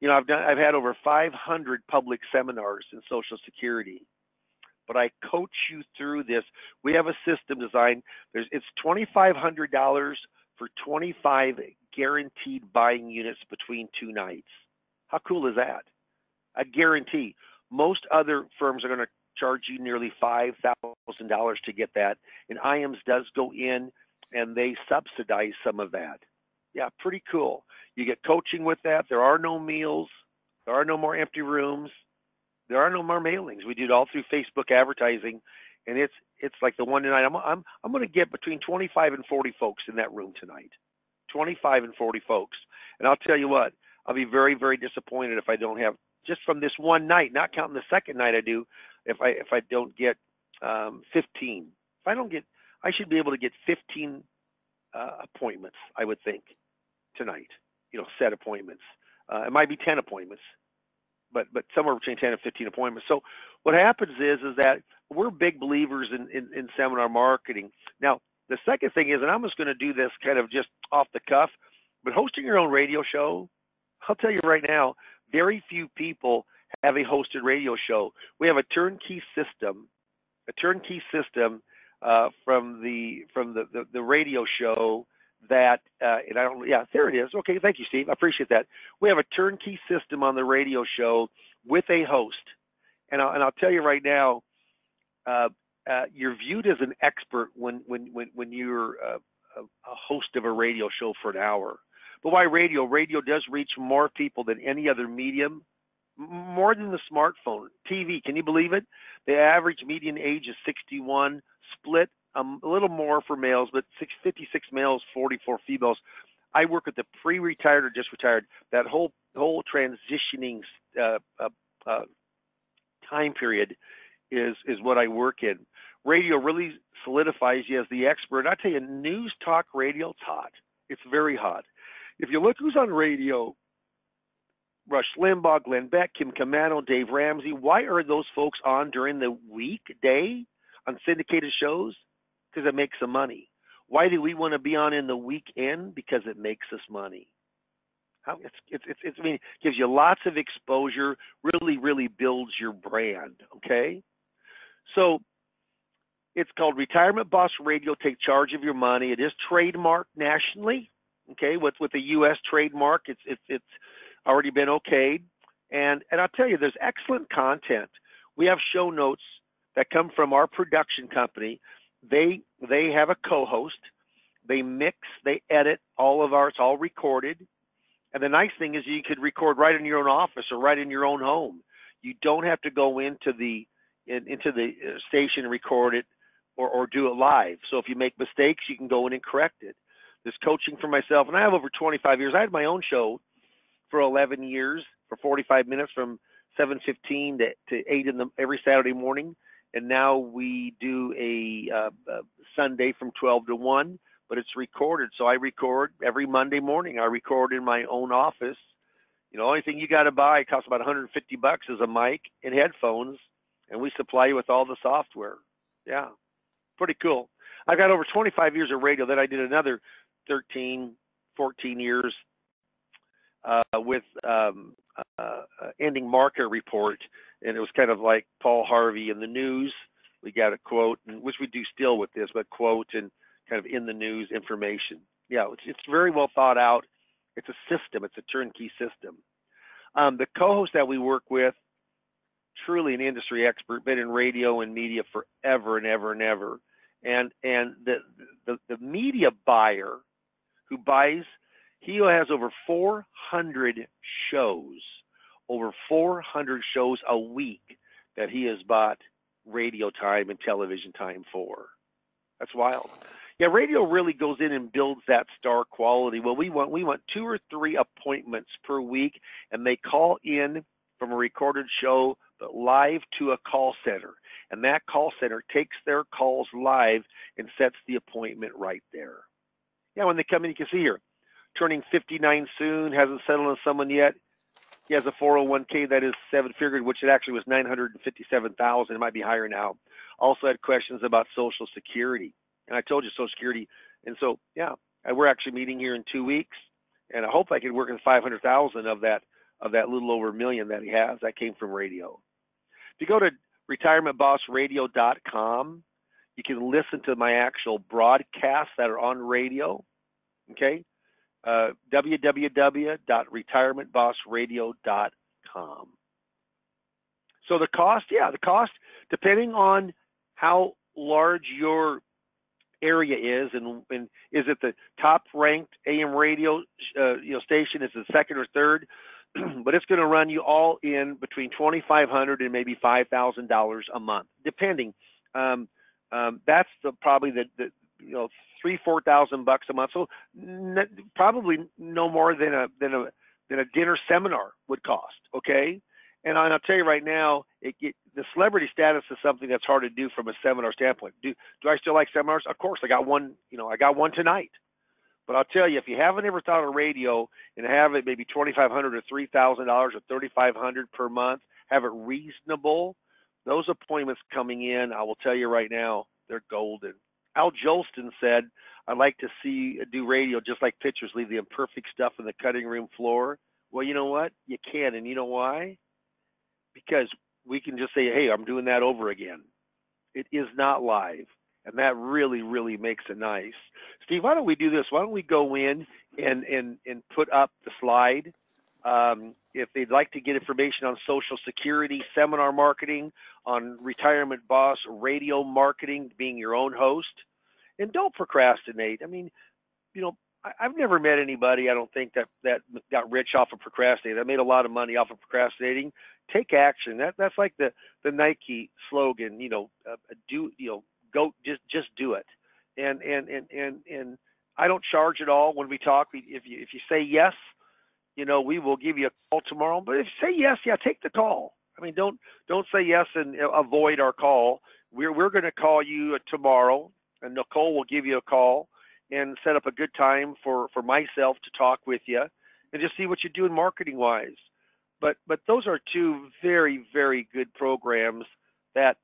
C: You know, I've had over 500 public seminars in Social Security, but I coach you through this. We have a system designed. It's $2,500 for 25 guaranteed buying units between 2 nights. How cool is that? A guarantee. Most other firms are going to charge you nearly $5,000 to get that, and IAMS does go in and they subsidize some of that. Yeah, pretty cool. You get coaching with that. There are no meals. There are no more empty rooms. There are no more mailings. We do it all through Facebook advertising, and it's like the one tonight. I'm going to get between 25 and 40 folks in that room tonight. 25 and 40 folks, and I'll tell you what. I'll be very, very disappointed if I don't have, just from this one night, not counting the second night I do, if I don't get 15. If I don't get, I should be able to get 15 appointments, I would think, tonight. You know, set appointments. It might be 10 appointments, but somewhere between 10 and 15 appointments. So what happens is that we're big believers in seminar marketing. Now, the second thing is, and I'm just going to do this kind of just off the cuff, but hosting your own radio show, I'll tell you right now, very few people have a hosted radio show. We have a turnkey system from the radio show that, and I don't, yeah, there it is. Okay, thank you, Steve. I appreciate that. We have a turnkey system on the radio show with a host, and I'll tell you right now, you're viewed as an expert when you're a host of a radio show for an hour. But why radio? Radio does reach more people than any other medium, more than the smartphone. TV, can you believe it? The average median age is 61, split a little more for males, but 56 males, 44 females. I work with the pre-retired or just retired. That whole transitioning time period is what I work in. Radio really solidifies you as the expert. I tell you, news talk radio, it's hot. It's very hot. If you look who's on radio, Rush Limbaugh, Glenn Beck, Kim Camano, Dave Ramsey, why are those folks on during the weekday on syndicated shows? Because it makes them money. Why do we want to be on in the weekend? Because it makes us money. I mean, it gives you lots of exposure, really builds your brand, okay? So it's called Retirement Boss Radio, Take Charge of Your Money. It is trademarked nationally. Okay, with the U.S. trademark, it's already been okayed, and I'll tell you, there's excellent content. We have show notes that come from our production company. They have a co-host. They mix, they edit all of it's all recorded, and the nice thing is you could record right in your own office or right in your own home. You don't have to go into the station and record it or do it live. So if you make mistakes, you can go in and correct it. This coaching for myself, and I have over 25 years. I had my own show for 11 years for 45 minutes from 7:15 to 8 every Saturday morning. And now we do a Sunday from 12 to 1, but it's recorded. So I record every Monday morning. I record in my own office. The only thing you got to buy, it costs about $150, is a mic and headphones, and we supply you with all the software. Yeah, pretty cool. I've got over 25 years of radio. Then I did another 13, 14 years with Ending Market Report, and it was kind of like Paul Harvey in the news. We got a quote, and which we do still with this, but quote and kind of in the news information. Yeah, it's very well thought out. It's a system. It's a turnkey system. The co-host that we work with, truly an industry expert, been in radio and media forever and ever and ever. And the media buyer who buys, he has over 400 shows, over 400 shows a week that he has bought radio time and television time for. That's wild. Yeah, radio really goes in and builds that star quality. Well, we want 2 or 3 appointments per week, and they call in from a recorded show, but live to a call center. And that call center takes their calls live and sets the appointment right there. Yeah, when they come in, you can see here, turning 59 soon, hasn't settled on someone yet. He has a 401k that is 7-figured, which it actually was $957,000. It might be higher now. Also had questions about Social Security. And I told you Social Security. And so, yeah, we're actually meeting here in 2 weeks, and I hope I can work in 500,000 of that little over $1 million that he has. That came from radio. If you go to retirementbossradio.com, you can listen to my actual broadcasts that are on radio. Okay, www.retirementbossradio.com. So the cost, depending on how large your area is, and is it the top ranked AM radio station, is it second or third, but it's going to run you all in between $2,500 and maybe $5,000 a month, depending. That's probably the $3,000-4,000 a month. So probably no more than a dinner seminar would cost. Okay. And I'll tell you right now, the celebrity status is something that's hard to do from a seminar standpoint. Do I still like seminars? Of course, I got one. I got one tonight. But I'll tell you, if you haven't ever thought of radio and have it maybe $2,500 or $3,000 or $3,500 per month, have it reasonable. Those appointments coming in, I will tell you right now, they're golden. Al Jolston said, "I'd like to do radio just like pictures, leave the imperfect stuff in the cutting room floor." Well, you know what? You can, and you know why? Because we can just say, "Hey, I'm doing that over again." It is not live, and that really, really makes it nice. Steve, why don't we do this? Why don't we go in and put up the slide? If they'd like to get information on Social Security, seminar marketing, on Retirement Boss radio marketing, being your own host, and don't procrastinate. I mean, I've never met anybody, I don't think, that got rich off of procrastinating. I made a lot of money off of procrastinating. Take action. That's like the Nike slogan. Go just do it. And I don't charge at all when we talk. If you say yes, we will give you a call tomorrow. But if you say yes, take the call. I mean, don't say yes and avoid our call. We're going to call you tomorrow, and Nicole will give you a call and set up a good time for myself to talk with you and just see what you're doing marketing wise. But those are 2 very, very good programs that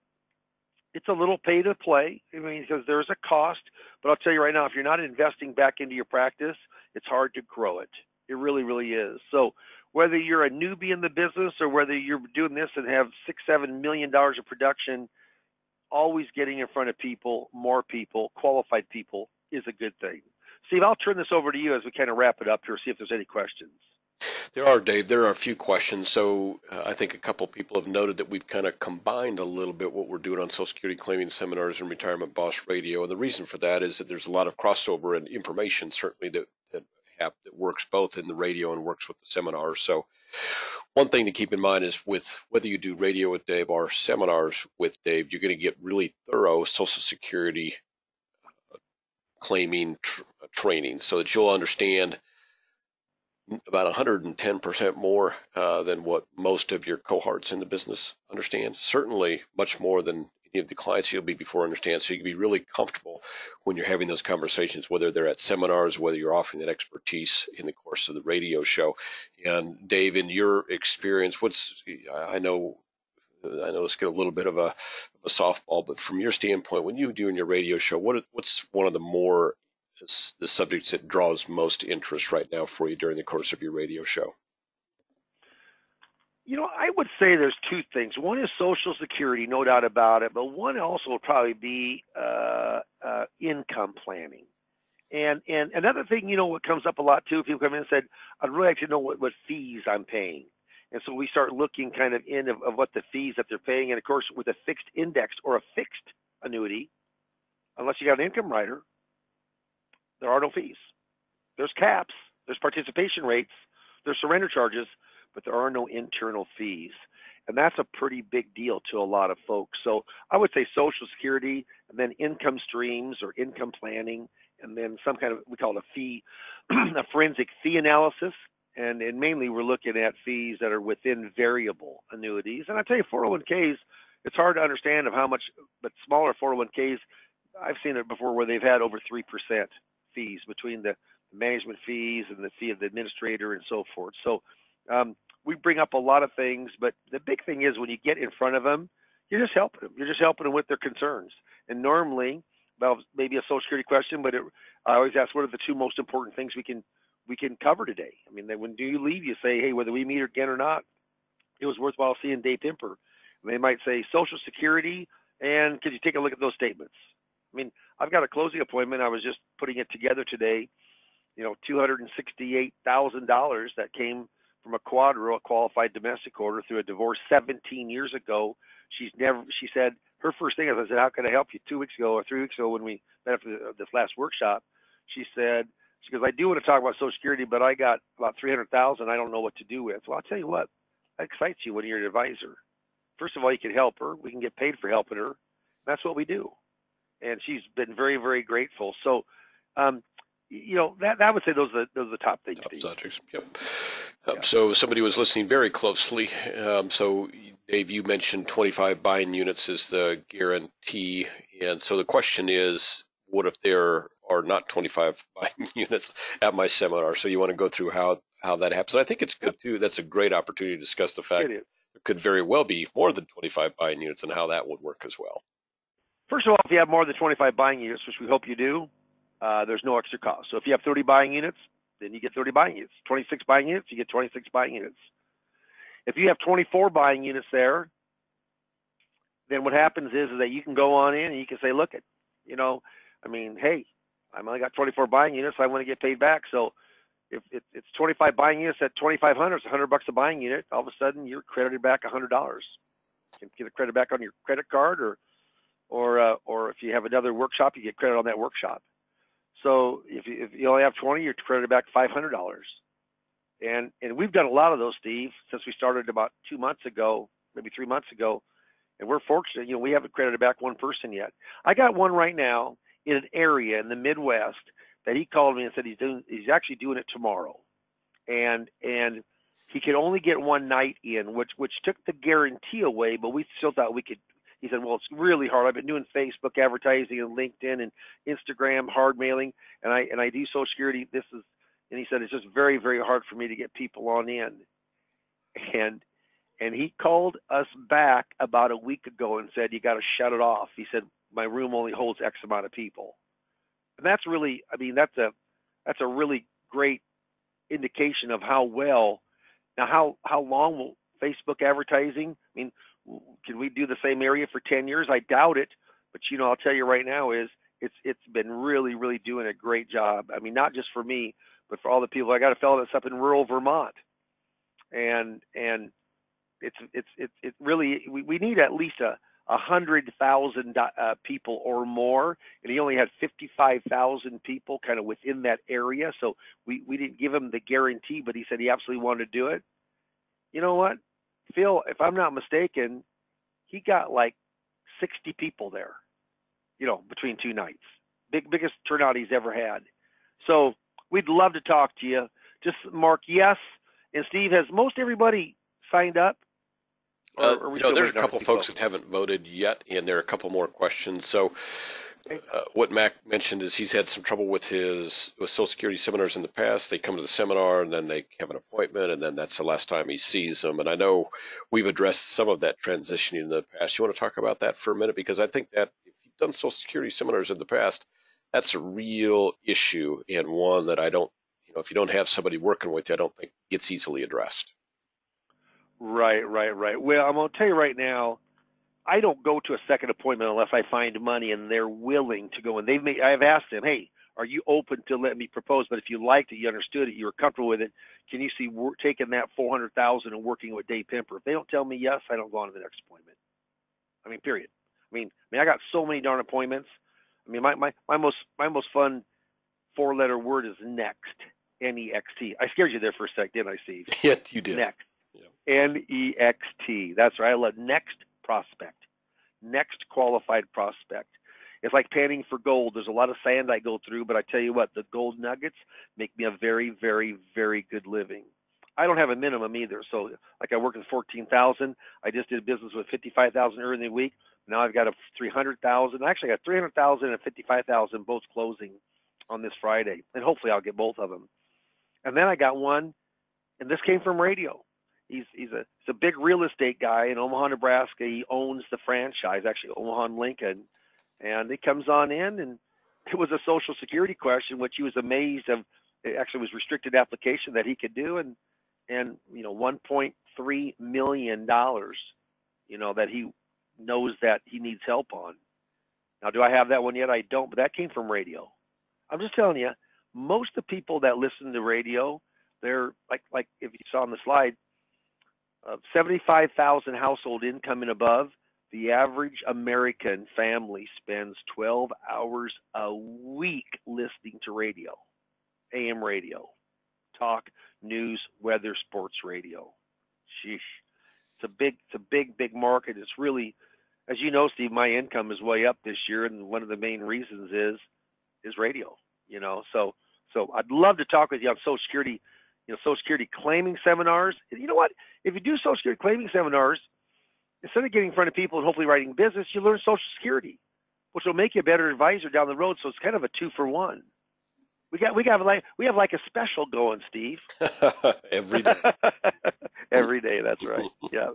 C: it's a little pay to play. I mean, because there's a cost. But I'll tell you right now, if you're not investing back into your practice, it's hard to grow it. It really, really is. So whether you're a newbie in the business or whether you're doing this and have $6-7 million of production, always getting in front of people, more people, qualified people, is a good thing. Steve, I'll turn this over to you as we kind of wrap it up here, see if there's any questions.
B: There are, Dave. There are a few questions. So I think a couple people have noted that we've kind of combined a little bit what we're doing on Social Security claiming seminars and Retirement Boss Radio. And the reason for that is that there's a lot of crossover and information, certainly, that works both in the radio and works with the seminars. So one thing to keep in mind is with whether you do radio with Dave or seminars with Dave, you're going to get really thorough Social Security claiming training so that you'll understand about 110% more than what most of your cohorts in the business understand. Certainly much more than any of the clients you'll be before understand. So you can be really comfortable when you're having those conversations, whether they're at seminars, whether you're offering that expertise in the course of the radio show. And Dave, in your experience, I know let's get a little bit of a softball, but from your standpoint, when you do in your radio show, what's one of the subjects that draws most interest right now for you during the course of your radio show?
C: I would say there's two things. One is Social Security, no doubt about it, but one also would probably be income planning. And another thing, what comes up a lot too, people come in and said, I'd really like to know what fees I'm paying. And so we start looking kind of of what the fees that they're paying. And of course, with a fixed index or a fixed annuity, unless you got an income rider, there are no fees. There's caps, there's participation rates, there's surrender charges, but there are no internal fees. And that's a pretty big deal to a lot of folks. So I would say Social Security, and then income streams or income planning, and then some kind of, we call it a fee, a forensic fee analysis. And mainly we're looking at fees that are within variable annuities. And I tell you, 401ks, it's hard to understand of how much, but smaller 401ks, I've seen it before where they've had over 3% fees between the management fees and the fee of the administrator and so forth. So we bring up a lot of things, but the big thing is when you get in front of them, you're just helping them. You're just helping them with their concerns. And normally, well, maybe a Social Security question, but I always ask, what are the two most important things we can cover today? I mean, when do you leave, you say, hey, whether we meet again or not, it was worthwhile seeing Dave Pimper. And they might say Social Security, and could you take a look at those statements? I mean, I've got a closing appointment. I was just putting it together today. $268,000 that came from a quadro, a qualified domestic order through a divorce 17 years ago. She said, her first thing is, I said, how can I help you? 2 weeks ago or 3 weeks ago when we met after this last workshop, she goes, I do want to talk about Social Security, but I got about $300,000 I don't know what to do with. Well, I'll tell you what, that excites you when you're an advisor. First of all, you can help her. We can get paid for helping her. That's what we do. And she's been very, very grateful. So, that I would say those are the top things.
B: Top subjects. Yep.
C: Yeah.
B: So somebody was listening very closely. So Dave, you mentioned 25 buying units is the guarantee, and so the question is, what if there are not 25 buying units at my seminar? So you want to go through how that happens. I think it's good too. That's a great opportunity to discuss the fact that there could very well be more than 25 buying units and how that would work as well.
C: First of all, if you have more than 25 buying units, which we hope you do, there's no extra cost. So if you have 30 buying units, then you get 30 buying units. 26 buying units, you get 26 buying units. If you have 24 buying units there, then what happens is that you can go on in and you can say, look, hey, I only got 24 buying units. I want to get paid back. So if it's 25 buying units at 2,500, it's $100 a buying unit. All of a sudden, you're credited back $100. You can get a credit back on your credit card, or if you have another workshop, you get credit on that workshop. So if you only have 20, you're credited back $500. And we've done a lot of those, Steve, since we started about 2 months ago, maybe 3 months ago. And we're fortunate, we haven't credited back one person yet. I got one right now in an area in the Midwest that he called me and said he's actually doing it tomorrow. And he could only get one night in, which took the guarantee away, but we still thought we could. He said, well, it's really hard. I've been doing Facebook advertising and LinkedIn and Instagram, hard mailing, and I do Social Security. And he said, it's just very, very hard for me to get people on in. And he called us back about a week ago and said, you got to shut it off. He said, my room only holds X amount of people. And that's really, that's a really great indication of how well. Now, how long will Facebook advertising? Can we do the same area for 10 years? I doubt it. But, I'll tell you right now is it's been really, really doing a great job. Not just for me, but for all the people. I got a fellow that's up in rural Vermont, and it's really, we need at least 100,000 people or more, and he only had 55,000 people kind of within that area. So we didn't give him the guarantee, but he said he absolutely wanted to do it. You know what, Phil, if I'm not mistaken, he got like 60 people there, between 2 nights. Biggest turnout he's ever had. So we'd love to talk to you just mark yes. And Steve, has most everybody signed up? Or are we still
B: there are a
C: waiting on
B: couple folks that haven't voted yet, and there are a couple more questions. So what Mac mentioned is he's had some trouble with Social Security seminars in the past. They come to the seminar, and then they have an appointment, and then that's the last time he sees them. And I know we've addressed some of that transitioning in the past. You want to talk about that for a minute? Because I think that if you've done Social Security seminars in the past, that's a real issue, and one that I don't, if you don't have somebody working with you, I don't think gets easily addressed.
C: Right. Well, I'm going to tell you right now, I don't go to a second appointment unless I find money and they're willing to go. And I've asked them, hey, are you open to let me propose? But if you liked it, you understood it, you were comfortable with it, can you see taking that $400,000 and working with Dave Pimper? If they don't tell me yes, I don't go on to the next appointment. I mean, period. I mean, I got so many darn appointments. I mean, my most fun four-letter word is next. N-E-X-T. I scared you there for a sec, didn't I, Steve?
B: Yeah, you did.
C: Next.
B: Yeah.
C: N-E-X-T. That's right. I love next prospect. Next qualified prospect. It's like panning for gold. There's a lot of sand I go through, but I tell you what, the gold nuggets make me a very, very, very good living. I don't have a minimum either. So like I work with 14,000. I just did business with 55,000 earlier in the week. Now I've got a 300,000. Actually, I got 300,000 and 55,000 both closing on this Friday, and hopefully I'll get both of them. And then I got one, and this came from radio. He's a big real estate guy in Omaha, Nebraska. He owns the franchise, actually Omaha and Lincoln, and he comes on in, and it was a Social Security question, which he was amazed of. It actually was restricted application that he could do, and $1.3 million, that he knows that he needs help on. Now, do I have that one yet? I don't, but that came from radio. I'm just telling you, most of the people that listen to radio, they're like if you saw on the slide, 75,000 household income and above. The average American family spends 12 hours a week listening to radio, AM radio, talk, news, weather, sports radio. Sheesh. It's a big market. It's really, as you know, Steve, my income is way up this year, and one of the main reasons is radio. So I'd love to talk with you on Social Security, Social Security claiming seminars. And you know what? If you do Social Security claiming seminars, instead of getting in front of people and hopefully writing business, you learn Social Security, which will make you a better advisor down the road. So it's kind of a 2-for-1. We have like a special going, Steve.
B: Every day.
C: Every day, that's right. Yeah.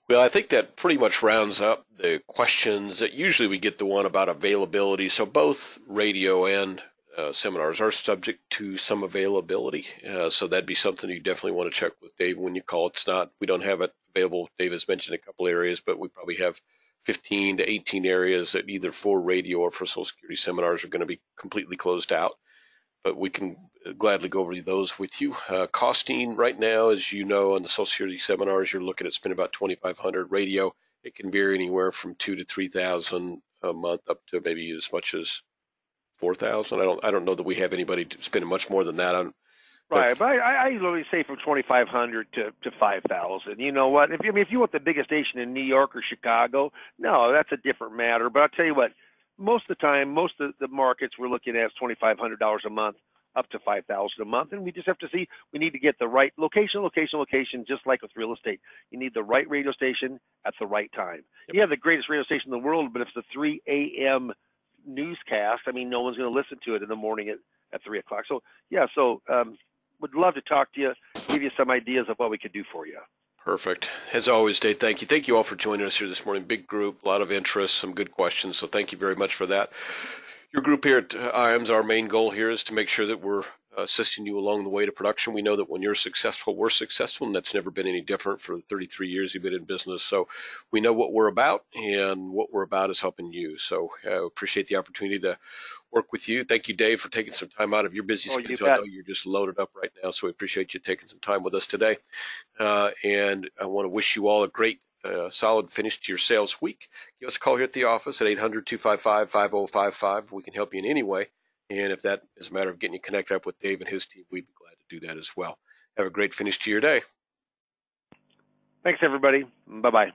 B: Well, I think that pretty much rounds up the questions. That usually we get the one about availability. So both radio and seminars are subject to some availability. So that'd be something you definitely want to check with Dave when you call. We don't have it available. Dave has mentioned a couple areas, but we probably have 15 to 18 areas that either for radio or for Social Security seminars are going to be completely closed out. But we can gladly go over those with you. Costing right now, as you know, on the Social Security seminars, you're looking at spending about $2,500. Radio, it can vary anywhere from $2,000 to $3,000 a month, up to maybe as much as $4,000. I don't know that we have anybody spending much more than that.
C: Right, but I usually say from 2,500 to 5,000. You know what? If you want the biggest station in New York or Chicago, no, that's a different matter. But I'll tell you what, most of the time, most of the markets we're looking at is $2,500 a month, up to $5,000 a month, and we just have to see. We need to get the right location, just like with real estate. You need the right radio station at the right time.
B: Yep.
C: You have the greatest radio station in the world, but if it's a 3 a.m. newscast, no one's going to listen to it in the morning at 3 o'clock. So yeah, would love to talk to you, give you some ideas of what we could do for you.
B: Perfect. As always, Dave, thank you. Thank you all for joining us here this morning. Big group, a lot of interest, some good questions. So thank you very much for that. Your group here at IAMS, our main goal here is to make sure that we're assisting you along the way to production. We know that when you're successful, we're successful, and that's never been any different for the 33 years you've been in business. So we know what we're about, and what we're about is helping you. So I appreciate the opportunity to work with you. Thank you, Dave, for taking some time out of your busy schedule. I know you're just loaded up right now, so we appreciate you taking some time with us today. And I want to wish you all a great solid finish to your sales week. Give us a call here at the office at 800-255-5055. We can help you in any way. And if that is a matter of getting you connected up with Dave and his team, we'd be glad to do that as well. Have a great finish to your day.
C: Thanks, everybody. Bye-bye.